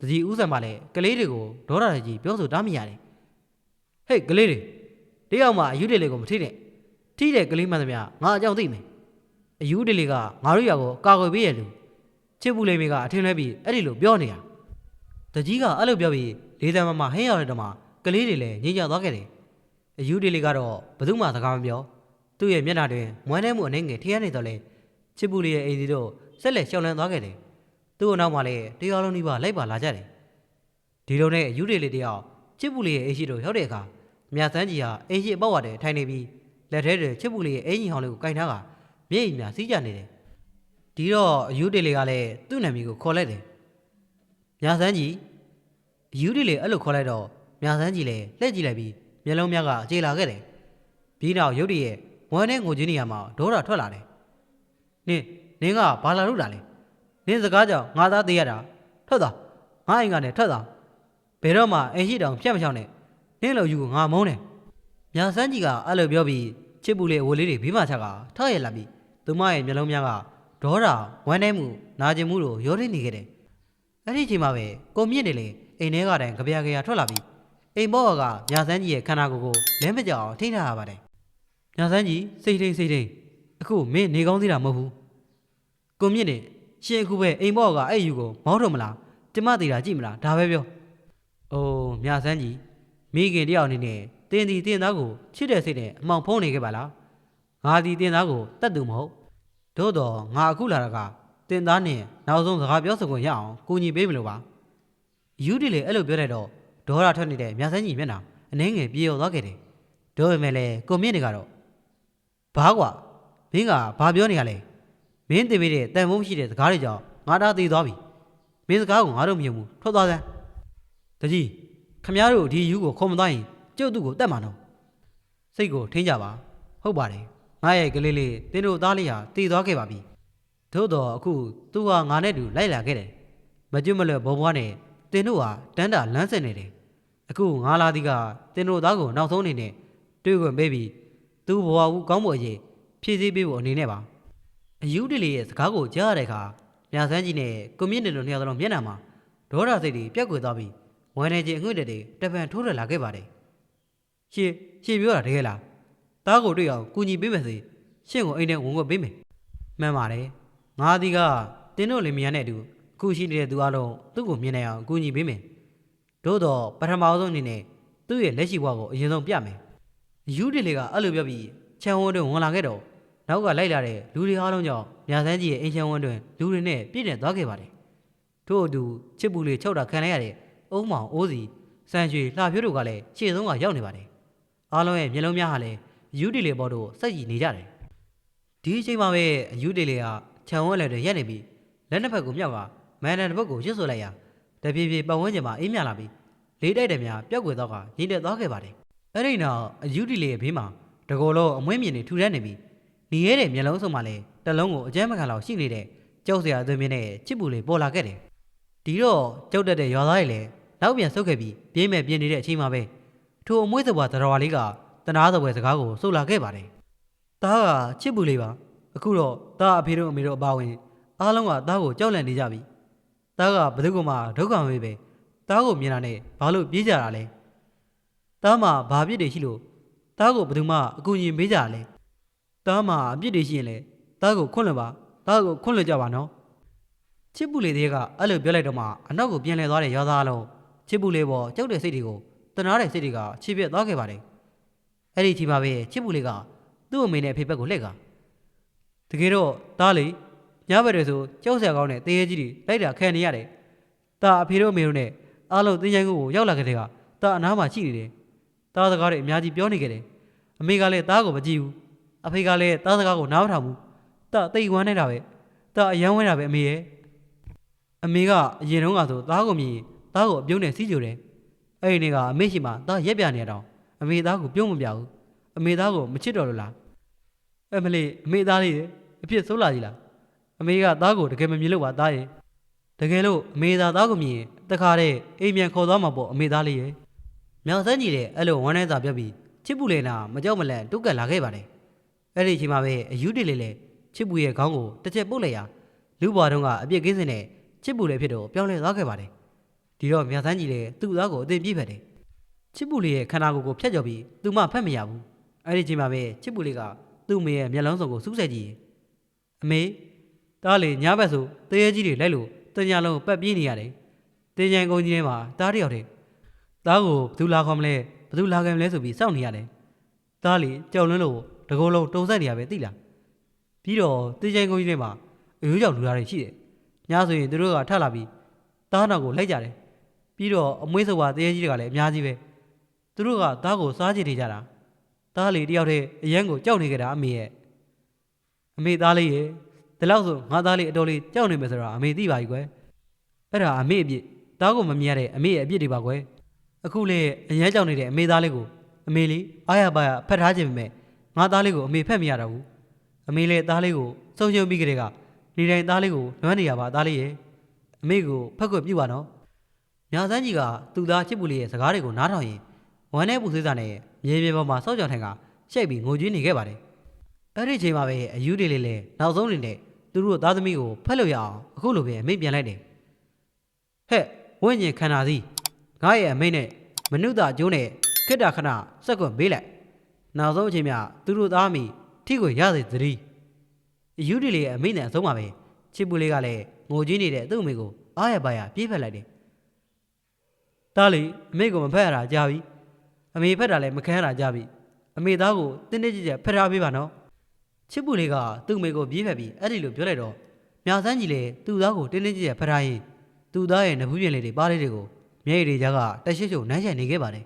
တကြီးဥဆန်မှလည်းကလေးတွေကိုဒေါသတွေကြီးပြောဆိုတာမိရတယ်ဟေ့ကလေးတွေတယောက်မှအယူတွေလေးကိုမထိနဲ့ထိတဲ့ကလေးမှန်သမျှငါအကြောင်းသိမယ်အယူတွေလေးကငါတို့ရွာကိုကာကွယ်ပေးရလူချစ်ပူလေးမိကအထင်လဲပြီးအဲ့ဒီလိုပြောနေတာတကြီးကအဲ့လိုပြောပြီးလေးတန်းမဟင်းရတဲ့တော့မှကလေးတွေလည်းငြိမ်ချသွားခဲ့တယ်အယူတွေလေးကတော့ဘယ်သူမှစကားမပြောသူ့ရဲ့မျက်နှာတွင်မွမ်းထဲမှုအနေငယ်ထရနေတော့လေချစ်ပူလေးရဲ့အိမ်စီတို့ဆက်လက်ရှောင်လန်းသွားခဲ့တယ်သူ့အနောက်မှာလည်းတရားလုံးနှိပါလိုက်ပါလာကြတယ်ဒီလိုနဲ့ယူရီလေးတယောက်ချစ်ပူလေးရဲ့အိမ်ရှိတို့ရောက်တဲ့အခါမြတ်စန်းကြီးဟာအိမ်ရှိအပေါက်ဝတဲ့ထိုင်နေပြီးလက်ထဲတွေချစ်ပူလေးရဲ့အင်ကြီးဟောင်းလေးကိုကင်ထားကမျက်ရည်များစီးကြနေတယ်ဒီတော့ယူရီလေးကလည်းသူ့နာမည်ကိုခေါ်လိုက်တယ်မြတ်စန်းကြီးယူရီလေးအဲ့လိုခေါ်လိုက်တော့မြတ်စန်းကြီးလည်းလှည့်ကြည့်လိုက်ပြီးမျက်လုံးများကကြေလာခဲ့တယ်ပြီးနောက်ရုတ်တရက်ဝမ်းနဲ့ငိုချင်းနေရမှာဒေါသထွက်လာတယ်နင်းကဘာလာလို့တာလဲနင်းစကားကြောင့်ငါသားသေးရတာထွက်သွားငါအိမ်ကနေထွက်သွားဘယ်တော့မှအိမ်ရှိတောင်ဖြတ်မချောင်းနဲ့နင်းလိုယူကိုငါမုန်းတယ်ညာစန်းကြီးကအဲ့လိုပြောပြီးချစ်ပူလေးအဝလေးတွေဘေးမှာချကထားရလာပြီးသူမရဲ့မျက်လုံးများကဒေါသဝမ်းနဲ့မှုနာကျင်မှုတို့ရောရင်းနေခဲ့တယ်အဲ့ဒီအချိန်မှာပဲကိုမြင့်နေလေအိမ်ထဲကတိုင်ကြပြာထွက်လာပြီး အိမ်ဘောကညာစန်းကြီးရဲ့ခန္ဓာကိုယ်ကိုလဲမကြောက်အောင်ထိန်းထားရပါတယ်ညာစန်းကြီးစိတ်ထိန်အခုမင်းနေကောင်းသေးတာမဟုတ်ဘူးကိုမြင့်နဲ့ရှင်အခုပဲအိမ်ဘောကအဲ့ယူကိုမောင်းထုတ်မလားကျမသေးတာကြည့်မလားဒါပဲပြောအိုးညာစန်းကြီးမိခင်တယောက်အနေနဲ့တင်းဒီတင်းသားကိုချစ်တဲ့စိတ်နဲ့အမောင်ဖုံးနေခဲ့ပါလားငါဒီတင်းသားကိုတတ်သူမဟုတ်တို့တော့ငါအခုလာတာကတင်းသားနဲ့နောက်ဆုံးစကားပြောဆိုခွင့်ရအောင်ကူညီပေးမလို့ပါယူဒီလေအဲ့လိုပြောလိုက်တော့ဒေါရထွက်နေတဲ့မြတ်ဆန်းကြီးမျက်နှာအနှင်းငယ်ပြေရောက်သွားခဲ့တယ်တို့ပေမဲ့လည်းကိုမြင့်တွေကတော့ဘာကွာမင်းကဘာပြောနေရလဲမင်းတင်ပေးတဲ့တန်ဖိုးရှိတဲ့စကားတွေကြောင့်ငါတားသေးသွားပြီမင်းစကားကိုငါတို့မယုံဘူးထွက်သွားစမ်းတကြီးခမည်းတော်ဒီယူကိုခုံမသွားရင်ကျုပ်သူ့ကိုတတ်မှာနော်စိတ်ကိုထိန်းကြပါဟုတ်ပါတယ်ငါရဲ့ကလေးလေးတင်းတို့သားလေးဟာတည်သွားခဲ့ပါပြီသို့တော့အခုသူဟာငါနဲ့တူလိုက်လာခဲ့တယ်မကျွတ်မလွတ်ဘောဘွားနဲ့တင်းတို့ဟာတန်းတာလမ်းဆက်နေတယ်အခုငါလာသည်ကတင်းတို့သားကိုနောက်ဆုံးအနေနဲ့တွေ့ခွင့်ပေးပြီးသူ့ဘဝကိုကောင်းဖို့အရေးဖြည့်ဆည်းပေးဖို့အနေနဲ့ပါအယူတလီရဲ့စကားကိုကြားရတဲ့အခါမြဆန်းကြီးနဲ့ကွန်မြင့်တွေလိုနှစ်ယောက်လုံးမျက်နှာမှာဒေါရစိတ်တွေပြက်ကွယ်သွားပြီးဝမ်းနေခြင်းအငွေ့တွေတပံထိုးထွက်လာခဲ့ပါတယ်ရှေ့ပြောတာတကယ်လားသားကိုတွေ့အောင်ကူညီပေးမယ်စေရှင့်ကိုအိမ်ထဲဝင်ခွင့်ပေးမယ်မှန်ပါတယ်ငါဒီကတင်းတို့လင်မယားနဲ့အတူအခုရှိနေတဲ့သူအလုံးသူ့ကိုမြင်နိုင်အောင်ကူညီပေးမယ်တို့တော့ပထမဆုံးအနေနဲ့သူ့ရဲ့လက်ရှိဘဝကိုအရင်ဆုံးပြမယ်ယူဒီလေကအဲ့လိုပြောပြီးခြံဝန်းတွင်ဝင်လာခဲ့တော့နောက်ကလိုက်လာတဲ့လူတွေအားလုံးကြောင့်မြဆန်းကြီးရဲ့အိမ်ခြံဝန်းတွင်လူတွေနဲ့ပြည့်နေသွားခဲ့ပါတယ်ထို့အတူချစ်ပူလေးချုပ်တာခံလိုက်ရတဲ့အုံးမောင်အိုးစီစံရွှေလှဖြိုးတို့ကလည်းရှေ့ဆုံးကရောက်နေပါတယ်အားလုံးရဲ့မျက်လုံးများဟာလည်းယူဒီလေဘော်တို့စိတ်ကြည်နေကြတယ်ဒီအချိန်မှာပဲယူဒီလေကခြံဝန်းလယ်တွင်ရက်နေပြီးလက်နှစ်ဖက်ကိုမြောက်ကမန်တန်တစ်ဖက်ကိုရွတ်ဆိုလိုက်ရာတပြေးပြေးပတ်ဝန်းကျင်မှာအေးမြလာပြီးလေးတိုက်တယ်များပျောက်ကွယ်တော့ကရင်းတက်သွားခဲ့ပါတယ်အဲ့ဒီနောက်ယူဒီလေရဲ့ဘေးမှာတကောလုံးအမွှေးမြင်တွေထူထမ်းနေပြီးနေရတဲ့မျက်လုံးစုံမှာလည်းတလုံးကိုအကျမ်းမခံလောက်ရှိနေတဲ့ကြောက်စရာအသွင်မြင်နဲ့ချစ်ပူလေးပေါ်လာခဲ့တယ်ဒီတော့ကြောက်တတ်တဲ့ရွာသားတွေလည်းနောက်ပြန်ဆုတ်ခဲ့ပြီးပြင်းမဲ့ပြင်းနေတဲ့အချိန်မှာပဲထိုအမွှေးစပွားသတော်ဝါလေးကတနာတော်ပဲစကားကိုဆိုလာခဲ့ပါတယ်တားကချစ်ပူလေးပါအခုတော့တားအဖေတို့အမေတို့အပါဝင်အားလုံးကတားကိုကြောက်လန့်နေကြပြီတားကဘယ်သူမှဒုက္ခမပေးပဲတားကိုမြင်တာနဲ့ဘာလို့ပြေးကြတာလဲတားမှာဘာပြစ်တွေရှိလို့တားကိုဘယ်သူမှအကူအညီပေးကြတာလဲတားမှာအပြစ်တွေရှိရင်လေတားကိုခွန့်လွတ်ပါတားကိုခွန့်လွတ်ကြပါနော်ချစ်ပူလေးတွေကအဲ့လိုပြောလိုက်တော့မှအနောက်ကိုပြန်လှည့်သွားတဲ့ရွာသားအလုံးချစ်ပူလေးပေါ်ကြောက်တဲ့စိတ်တွေကိုတနာတဲ့စိတ်တွေကခြေပြက်သွားခဲ့ပါတယ်အဲ့ဒီချိန်မှာပဲချစ်ပူလေးကသူ့အမေနဲ့အဖေဘက်ကိုလှည့်ကတကယ်တော့တားလေညဘက်တွေဆိုကြောက်စရာကောင်းတဲ့တေးရဲကြီးတွေလိုက်တာခံနေရတယ်တားအဖေတို့အမေတို့နဲ့အားလုံးတင်းချိုင်းကိုရောက်လာခဲ့တဲ့ကတားအနားမှာရှိနေတယ်တားစကားတွေအများကြီးပြောနေခဲ့တယ်အမေကလည်းတားကိုမကြည့်ဘူးအဖေကလည်းတားစကားကိုနားမထောင်ဘူးတားတိတ်ဝမ်းနေတာပဲတားအယမ်းဝမ်းတာပဲအမေရဲ့အမေကအရင်တုန်းကဆိုတားကိုမြင်တားကိုအပြုံးနဲ့စီးကြိုတယ်အဲ့ဒီနေ့ကအမေရှိမှတားရက်ပြနေတော့အမေသားကိုပြုံးမပြဘူးအမေသားကိုမချစ်တော်လို့လားအမလေးအမေသားလေးအဖြစ်ဆိုးလာကြီးလားအမေကသားကိုတကယ်မမြင်လို့ပါသားရဲ့တကယ်လို့အမေသားကိုမြင်တခါတည်းအိမ်ပြန်ခေါ်သွားမှာပေါ့အမေသားလေးရဲ့မြောင်စန်းကြီးတဲ့အဲ့လိုဝမ်းနေစာပြပြီးချစ်ပူလေနာမကြောက်မလန့်တုတ်ကတ်လာခဲ့ပါတယ်အဲ့ဒီအချိန်မှာပဲအယူတလေးလေချစ်ပူရဲ့ခေါင်းကိုတစ်ချက်ပုတ်လိုက်ရာလူဘွားတုံးကအပြစ်ကင်းစင်နဲ့ချစ်ပူလေဖြစ်တော့ပြောင်းလဲသွားခဲ့ပါတယ်ဒီတော့မြောင်စန်းကြီးလေသူ့သားကိုအသိပြည့်ဖက်တယ်ချစ်ပူလေးရဲ့ခန္ဓာကိုယ်ကိုဖျက်ကျော်ပြီးသူမှဖက်မရဘူးအဲ့ဒီအချိန်မှာပဲချစ်ပူလေးကသူ့မေရဲ့မျက်လုံးစုံကိုစူးစိုက်ကြည့်အမေတားလေညဘက်ဆိုတရေကြီးတွေလိုက်လို့တညာလုံးပတ်ပြေးနေရတယ်တင်ကြံကုန်ကြီးထဲမှာတားတယောက်တည်းတားကိုဘသူလာခေါ်မလဲဘသူလာခံမလဲဆိုပြီးစောင့်နေရတယ်တားလေကြောက်လွန်းလို့တကောလုံးတုံဆိုင်နေရပဲသိလားပြီးတော့တင်ကြံကုန်ကြီးထဲမှာအရိုးကြောင်လူသားတွေရှိတယ်ညဆိုရင်သူတို့ကထလာပြီးတားနောက်ကိုလိုက်ကြတယ်ပြီးတော့အမွှေးစုပ်ပါတရေကြီးတွေကလည်းအများကြီးပဲသူတို့ကတားကိုစားကြည့်နေကြတာတားလေတယောက်တည်းအရန်ကိုကြောက်နေကြတာအမေရဲ့အမေသားလေးရဲ့ဒီလောက်ဆိုငါသားလေးအတော်လေးကြောက်နေမယ်ဆိုတာအမေသိပါ යි ကွယ်အဲ့ဒါအမေအပြစ်သားကိုမမြင်ရတဲ့အမေရဲ့အပြစ်တွေပါကွယ်အခုလေအရန်ကြောက်နေတဲ့အမေသားလေးကိုအမေလေးအားရပါရဖတ်ထားခြင်းပဲငါသားလေးကိုအမေဖက်မရတော့ဘူးအမေလည်းသားလေးကိုစုံရှုံပြီးကြတဲ့ကနေတိုင်းသားလေးကိုလွမ်းနေရပါသားလေးရဲ့အမေကိုဖက်ခွင့်ပြုပါနော်ညာစန်းကြီးကသူ့သားချစ်ပူလေးရဲ့စကားတွေကိုနားထောင်ရင်ဝမ်းနဲ့ပူဆွေးစာနဲ့မြေပြင်ပေါ်မှာစောက်ကြောင်ထိုင်ကရှိတ်ပြီးငိုကြွေးနေခဲ့ပါတယ်အဲ့ဒီချိန်မှာပဲအယူတွေလေးလည်းနောက်ဆုံးနေနဲ့သူတို့သားသမီးကိုဖက်လို့ရအောင်အခုလိုပဲအမိတ်ပြန်လိုက်တယ်ဟဲ့ဝိညာဉ်ခန္ဓာစီငါရဲ့အမိတ်နဲ့ မနုဿကျိုးနဲ့ခက်တာခဏစက်ကွန်ပေးလိုက်နောက်ဆုံးအချိန်မြသူတို့သားမိထိကိုရစေသတည်းယူဒီလေးရဲ့အမိနဲ့အဆုံးပါပဲချစ်ပူလေးကလည်းငိုကြီးနေတဲ့သူ့အမေကိုအားရပါရပြေးဖက်လိုက်တယ်တားလေအမေကိုမဖက်ရတာကြာပြီအမေဖက်တာလည်းမခံရတာကြာပြီအမေသားကိုတင်းတင်းကြပ်ကြပ်ဖက်ထားပေးပါနော်ချစ်ပူလေးကသူ့အမေကိုပြေးဖက်ပြီးအဲ့ဒီလိုပြောလိုက်တော့မြာစန်းကြီးလည်းသူ့သားကိုတင်းတင်းကြပ်ကြပ်ဖက်ထားရင်သူ့သားရဲ့နဖူးပြင်လေးတွေပါးလေးတွေကိုမျက်ရည်တွေကြားကတရှိချုံနှမ်းချင်နေခဲ့ပါတယ်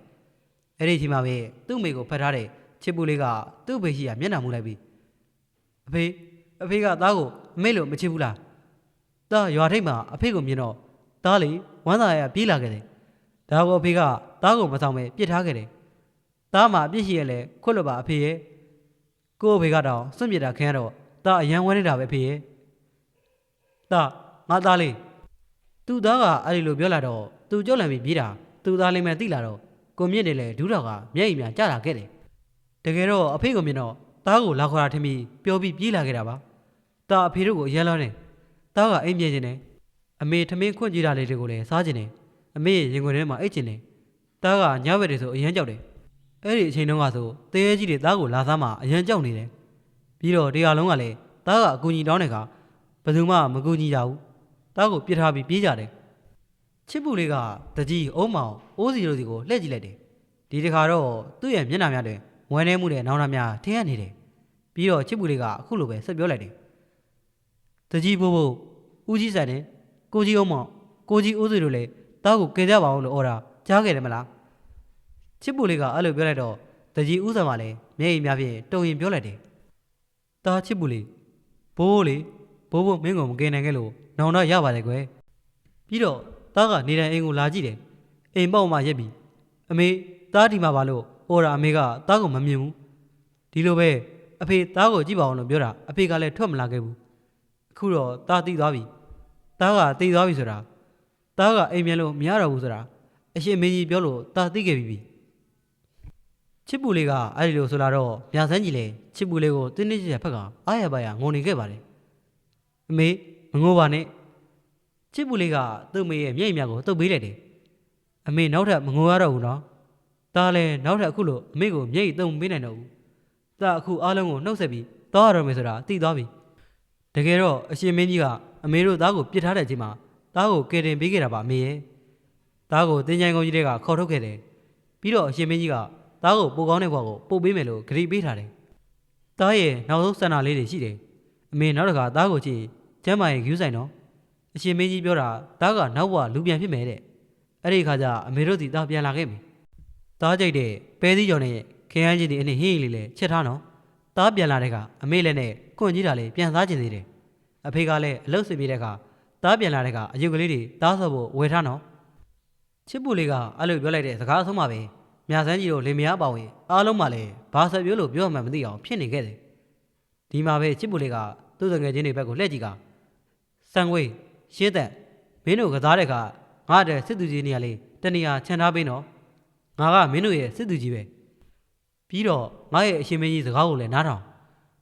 အဲ့ဒီချိန်မှာပဲသူ့အမေကိုဖက်ထားတဲ့ချစ်ပူလေးကသူ့ဖေရှိရမျက်နှာမူလိုက်ပြီးအဖေကသားကိုအမေလို့မချစ်ဘူးလားသားရွာထိပ်မှာအဖေကိုမြင်တော့သားလေဝမ်းသာရပြေးလာခဲ့တယ်ဒါကိုအဖေကသားကိုမဆောင်ပဲပြစ်ထားခဲ့တယ်သားမှာအပြစ်ရှိရလဲခွတ်လို့ပါအဖေရဲ့ကို့အဖေကတော့စွန့်ပြစ်တာခင်ရတော့သားအယံဝဲနေတာပဲအဖေရဲ့သားငါသားလေးသူ့သားကအဲ့ဒီလိုပြောလာတော့သူကြောက်လန့်ပြီးပြေးတာသူ့သားလေးမှသိလာတော့ကိုမြင့်တယ်လေဒူးတော်ကမျက်ရည်များကျလာခဲ့တယ်တကယ်တော့အဖေကိုမြင်တော့သားကိုလာခေါ်တာထင်ပြီးပြောပြီးပြေးလာခဲ့တာပါသားအဖေတို့ကိုအရန်လောနေသားကအိမ်ပြေးခြင်းနဲ့အမေထမင်းခွန့်ကြည့်တာလေးတွေကိုလည်းစားခြင်းနဲ့အမေရဲ့ရင်ခွင်ထဲမှာအိတ်ခြင်းနဲ့သားကညဘက်တွေဆိုအရန်ကြောက်တယ်အဲ့ဒီအချိန်တုန်းကဆိုတဲရဲကြီးတွေသားကိုလာစားမှအရန်ကြောက်နေတယ်ပြီးတော့တရားလုံးကလည်းသားကအကူကြီးတောင်းတဲ့အခါဘယ်သူမှမကူညီကြဘူးသားကိုပြစ်ထားပြီးပြေးကြတယ်ချစ်ပူလေးကတကြီးအုံးမောင်အိုးစီတို့စီကိုလှည့်ကြည့်လိုက်တယ်ဒီတခါတော့သူ့ရဲ့မျက်နှာများတွင်ဝမ်းနေမှုတဲ့နောင်နာများထင်ရနေတယ်ပြီးတော့ချစ်ပူလေးကအခုလိုပဲဆက်ပြောလိုက်တယ်တကြီးဘိုးဘိုးဦးကြီးဆိုင်နဲ့ကိုကြီးအုံးမောင်ကိုကြီးအိုးစီတို့လည်းသားကိုကယ်ကြပါအောင်လို့အော်တာကြားခဲ့တယ်မလားချစ်ပူလေးကအဲ့လိုပြောလိုက်တော့တကြီးဦးဆောင်ကလည်းမျက်ရည်များဖြင့်တုံရင်ပြောလိုက်တယ်သားချစ်ပူလေးဘိုးမင်းကိုမကယ်နိုင်ခဲ့လို့နောင်တော့ရပါတယ်ကွယ်ပြီးတော့သားကနေတိုင်းအိမ်ကိုလာကြည့်တယ်အိမ်ပေါက်မှရက်ပြီးအမေသားဒီမှာပါလို့အော်တာအမေကသားကိုမမြင်ဘူးဒီလိုပဲအဖေသားကိုကြည့်ပါအောင်လို့ပြောတာအဖေကလည်းထွက်မလာခဲ့ဘူးအခုတော့သားသိသွားပြီသားကသိသွားပြီဆိုတာသားကအိမ်ပြန်လို့မရတော့ဘူးဆိုတာအရှင်မင်းကြီးပြောလို့သားသိခဲ့ပြီချစ်ပူလေးကအဲ့ဒီလိုဆိုလာတော့မြဆန်းကြီးလည်းချစ်ပူလေးကိုတင်းတင်းကြပ်ကြပ်ဖက်ကအားရပါရငုံနေခဲ့ပါတယ်အမေမငိုပါနဲ့ချစ်ပူလေးကသူ့မေရဲ့မျက်ရည်များကိုတုပ်ပေးလိုက်တယ်အမေနောက်ထပ်မငိုရတော့ဘူးနော်သားလည်းနောက်ထပ်အခုလိုအမေကိုမျက်ရည်တုံပေးနိုင်တော့ဘူးသားအခုအားလုံးကိုနှုတ်ဆက်ပြီးသွားရတော့မယ်ဆိုတာသိသွားပြီတကယ်တော့အရှင်မင်းကြီးကအမေတို့သားကိုပြစ်ထားတဲ့အချိန်မှာသားကိုကယ်တင်ပေးခဲ့တာပါအမေရဲ့သားကိုတင်းချိုင်းကုန်းကြီးတွေကခေါ်ထုတ်ခဲ့တယ်ပြီးတော့အရှင်မင်းကြီးကသားကိုပိုကောင်းတဲ့ဘဝကိုပို့ပေးမယ်လို့ဂရုပေးထားတယ်သားရဲ့နောက်ဆုံးဆန္ဒလေးတွေရှိတယ်အမေနောက်တစ်ခါသားကိုကြည့်ကျမ်းမာရဲ့ယူဆိုင်တော့အရှင်မင်းကြီးပြောတာသားကနောက်ဘဝလူပြန်ဖြစ်မယ်တဲ့အဲ့ဒီခါကျအမေတို့ဒီသားပြန်လာခဲ့ပြီသားကြိုက်တဲ့ပဲသီးကြော်နဲ့ခရမ်းကြီးတွေအနည်းဟင်းလေးလည်းချက်ထားနော်သားပြန်လာတဲ့ကအမေလည်းနဲ့ခွန့်ကြီးတာလေးပြန်စားကျင်သေးတယ်အဖေကလည်းအလုပ်ဆင်ပြေတဲ့အခါသားပြန်လာတဲ့ကအယုတ်ကလေးတွေသားဆော့ဖို့ဝယ်ထားနော်ချစ်ပူလေးကအဲ့လိုပြောလိုက်တဲ့စကားအဆုံးမှာပဲမြဆန်းကြီးတို့လင်မယားပါဝင်အားလုံးမှလည်းဘာဆက်ပြောလို့ပြောမှမသိအောင်ဖြစ်နေခဲ့တယ်ဒီမှာပဲချစ်ပူလေးကသူ့တငယ်ချင်းတွေဘက်ကိုလှည့်ကြည့်ကစံငွေရှင်းတဲ့မင်းတို့ကစားတဲ့အခါငါတဲ့စစ်သူကြီးနေရာလေးတနေရာခြံထားပေးနော်ငါကမင်းတို့ရဲ့စစ်သူကြီးပဲပြီးတော့ငါရဲ့အရှင်မင်းကြီးစကားကိုလည်းနားထောင်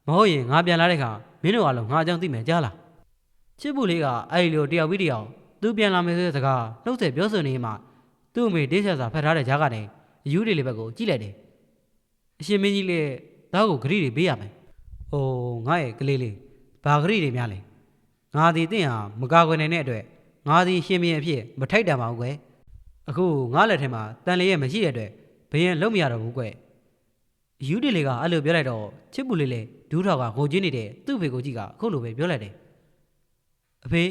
မဟုတ်ရင်ငါပြန်လာတဲ့အခါမင်းတို့အားလုံးငါအကြောင်းသိမယ်ကြားလားချစ်ပူလေးကအဲ့ဒီလိုတယောက်ပြီးတယောက်သူပြန်လာမယ်ဆိုတဲ့စကားနှုတ်ဆက်ပြောဆိုနေမှသူ့အမေဒေးချက်စာဖတ်ထားတဲ့ကြားကနေအယူတွေလေးဘက်ကိုကြည့်လိုက်တယ်အရှင်မင်းကြီးလည်းသားကိုဂရိတွေပေးရမယ်ဟိုငါရဲ့ကလေးလေးဘာဂရိတွေများလဲငါဒီတင့်ဟာမကာကွယ်နိုင်တဲ့အတွက်ငါဒီရှင်မင်းအဖြစ်မထိုက်တန်ပါဘူးကွယ်အခုငါလက်ထဲမှာတန်လေးရဲ့မရှိတဲ့အတွက်ဘယင်လုံးမရတော့ဘူးကွယ်အယူတွေလေးကအဲ့လိုပြောလိုက်တော့ချစ်ပူလေးလည်းဒူးထောက်ကငိုချင်းနေတဲ့သူ့ဖေကိုကြည့်ကအခုလိုပဲပြောလိုက်တယ်အဖေ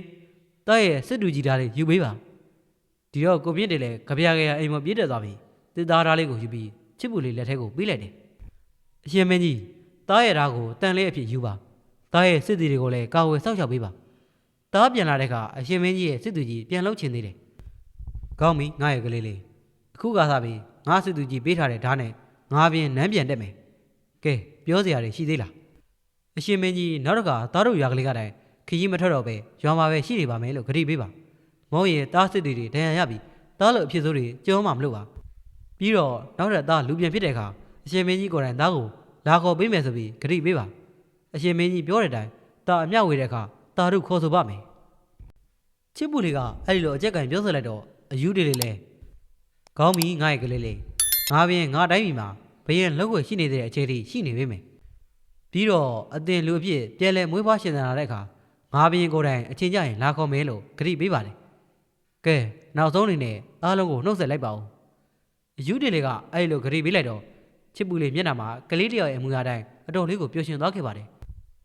တားရဲ့စစ်တူကြီးသားလေးယူပေးပါဒီတော့ကိုပြင်းတယ်လေကြပြားကြရအိမ်မပြေးတက်သွားပြီတစ်သားသားလေးကိုယူပြီးချစ်ပူလေးလက်ထဲကိုပေးလိုက်တယ်အရှင်မင်းကြီးတားရဲ့ဓာတ်ကိုတန်လေးအဖြစ်ယူပါတားရဲ့စစ်တီတွေကိုလည်းကာဝယ်စောင့်ရှောက်ပေးပါတားပြန်လာတဲ့အခါအရှင်မင်းကြီးရဲ့စစ်သူကြီးပြန်လှုပ်ချင်သေးတယ်ကောင်းပြီငါရဲ့ကလေးလေးအခုကစားပြီးငါစစ်သူကြီးပေးထားတဲ့ဓာတ်နဲ့ငါပြင်နန်းပြန်တက်မယ်ကဲပြောစရာတွေရှိသေးလားအရှင်မင်းကြီးနောက်တစ်ခါတားတို့ရွာကလေးကတိုင်ခကြီးမထွက်တော့ပဲရွာမှာပဲရှိနေပါမယ်လို့ဂရုပေးပါမဟုတ်ရင်တားစစ်တီတွေဒဏ်ရာရပြီးတားလို့အဖြစ်ဆိုးတွေကြောမှမလို့ပါပြီးတော့နောက်ထပ်သားလူပြန်ဖြစ်တဲ့အခါအရှင်မင်းကြီးကိုယ်တိုင်သားကိုလာခေါ်ပေးမယ်ဆိုပြီးဂရိပေးပါအရှင်မင်းကြီးပြောတဲ့အတိုင်းသားအမြောက်ဝေတဲ့အခါသားတို့ခေါ်ဆိုပါမယ်ချစ်ပူလေးကအဲ့ဒီလိုအကြက်ကင်ပြောဆိုလိုက်တော့အယူတွေလေးလဲ ကောင်းပြီငါ့ရဲ့ကလေးလေးငါပြင်ငါတိုင်းပြည်မှာဘယင်လောက်ွယ်ရှိနေတဲ့အခြေအထိရှိနေပြီမယ်ပြီးတော့အတင်လူအဖြစ်ပြန်လဲမွေးဖွားရှင်သန်လာတဲ့အခါငါပြင်ကိုယ်တိုင်အချင်းကြရင်လာခေါ်မယ်လို့ဂရုပေးပါတယ်ကဲနောက်ဆုံးအနေနဲ့အားလုံးကိုနှုတ်ဆက်လိုက်ပါဦးအယူတင်လေးကအဲ့လိုဂရုပေးလိုက်တော့ချစ်ပူလေးမျက်နှာမှာကလေးတယောက်ရဲ့အမူအရာတိုင်းအတော်လေးကိုပျော်ရွှင်သွားခဲ့ပါတယ်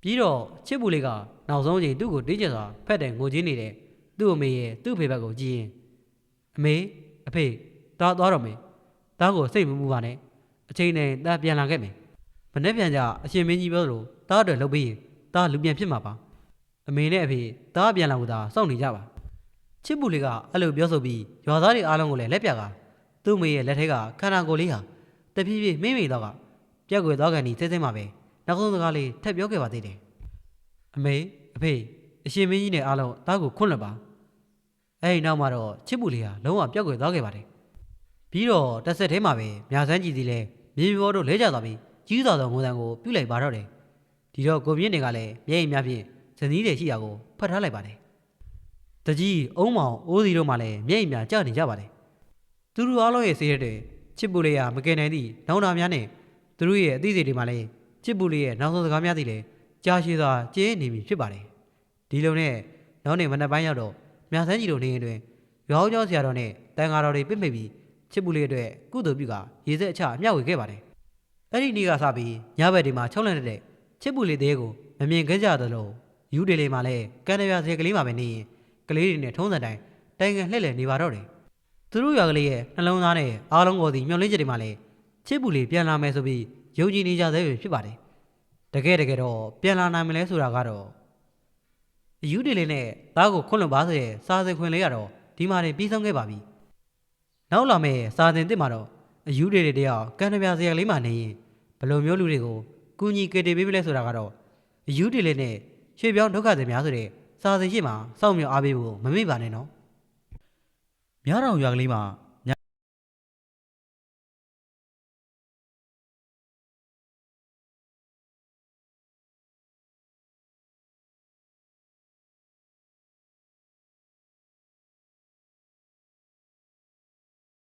ပြီးတော့ချစ်ပူလေးကနောက်ဆုံးချိန်သူ့ကိုတင်းကျပ်စွာဖက်တယ်ငိုချင်းနေတဲ့သူ့အမေရဲ့သူ့ဖေဘက်ကိုကြည့်ရင်အမေအဖေတားသွားတော့မယ်တားကိုစိတ်မပူပါနဲ့အချိန်နဲ့တားပြန်လာခဲ့မယ်မနေ့ပြန်ကြအရှင်မင်းကြီးပြောလို့တားအတွက်လှုပ်ပြီးရင်တားလူပြန်ဖြစ်မှာပါအမေနဲ့အဖေတားပြန်လာလို့သာစောင့်နေကြပါချစ်ပူလေးကအဲ့လိုပြောဆိုပြီးရွာသားတွေအားလုံးကိုလည်းလက်ပြကသူ့မေရဲ့လက်ထဲကခန္ဓာကိုယ်လေးဟာတဖြည်းဖြည်းမိမ့်မိတော့ကပြက်ွယ်သွားကန်ဒီစိတ်စိတ်မှာပဲနောက်ဆုံးစကားလေးထပ်ပြောခဲ့ပါသေးတယ်အမေအဖေအရှင်မင်းကြီးနဲ့အားလုံးတားကိုခွန့်လွတ်ပါအဲ့ဒီနောက်မှာတော့ချစ်ပူလေးဟာလုံးဝပြက်ွယ်သွားခဲ့ပါတယ်ပြီးတော့တစ်ဆက်ထဲမှာပဲမြာဆန်းကြည်စီလဲမြေပေါ်တို့လဲကျသွားပြီးကြီးစွာသောငိုတံကိုပြုတ်လိုက်ပါတော့တယ်ဒီတော့ကိုမြင့်တွေကလည်းမျက်ရည်များဖြင့်ဇနီးတွေရှိရာကိုဖတ်ထားလိုက်ပါတယ်တကြီးအုံးမောင်အိုးစီတို့မှလည်းမျက်ရည်များကျနေကြပါတယ်သူတို့အားလုံးရဲ့စိတ်ထဲချစ်ပူလေးဟာမကယ်နိုင်သည့်နောင်နာများနဲ့သူတို့ရဲ့အသိစိတ်တွေမှလည်းချစ်ပူလေးရဲ့နောက်ဆုံးစကားများသည်လည်းကြာရှည်စွာကျင်းနေပြီဖြစ်ပါတယ်ဒီလိုနဲ့နောက်နေ့မနက်ပိုင်းရောက်တော့မြာဆန်းကြီးတို့နေရင်တွင်ရွာဦးကျောင်းဆရာတော်နဲ့တန်ဃာတော်တွေပြစ်မိပြီးချစ်ပူလေးအတွက်ကုသိုလ်ပြုကရေစက်အချအမျှဝေခဲ့ပါတယ်အဲ့ဒီနေ့ကစပြီးညဘက်ဒီမှာချုံလန့်တဲ့ချစ်ပူလေးသေးကိုမမြင်ခဲ့ကြသလိုယူဒေလေးမှာလည်းကန်ရပြစရကလေးမှာပဲနေရင်ကလေးတွေနဲ့ထုံးစံတိုင်းတိုင်ငံလှည့်လည်နေပါတော့တယ်သူတို့ရွာကလေးရဲ့နှလုံးသားနဲ့အားလုံးကိုစီမျောလင်းချက်တွေမှာလည်းချစ်ပူလေးပြန်လာမယ်ဆိုပြီးယုံကြည်နေကြသေးပဲဖြစ်ပါတယ်တကယ်တော့ပြန်လာနိုင်မလဲဆိုတာကတော့ယူဒေလေးနဲ့သားကိုခွန့်လွတ်ပါဆိုတဲ့စာစဉ်ခွင်လေးကတော့ဒီမှာတင်ပြီးဆုံးခဲ့ပါပြီနောက်လာမယ့်စာစဉ်တစ်မှာတော့အယူတွေတယောက်ကန်ရပြစရကလေးမှာနေရင်ဘယ်လိုမျိုးလူတွေကိုကူညီကယ်တင်ပေးမလဲဆိုတာကတော့အယူတွေလေးနဲ့ရွှေပြောင်းဒုက္ခတွေများဆိုတဲ့စာစဉ်ရှိမှာစောင့်မျှော်အားပေးဖို့မမေ့ပါနဲ့နော်မြားတောင်ရွာကလေးမှာ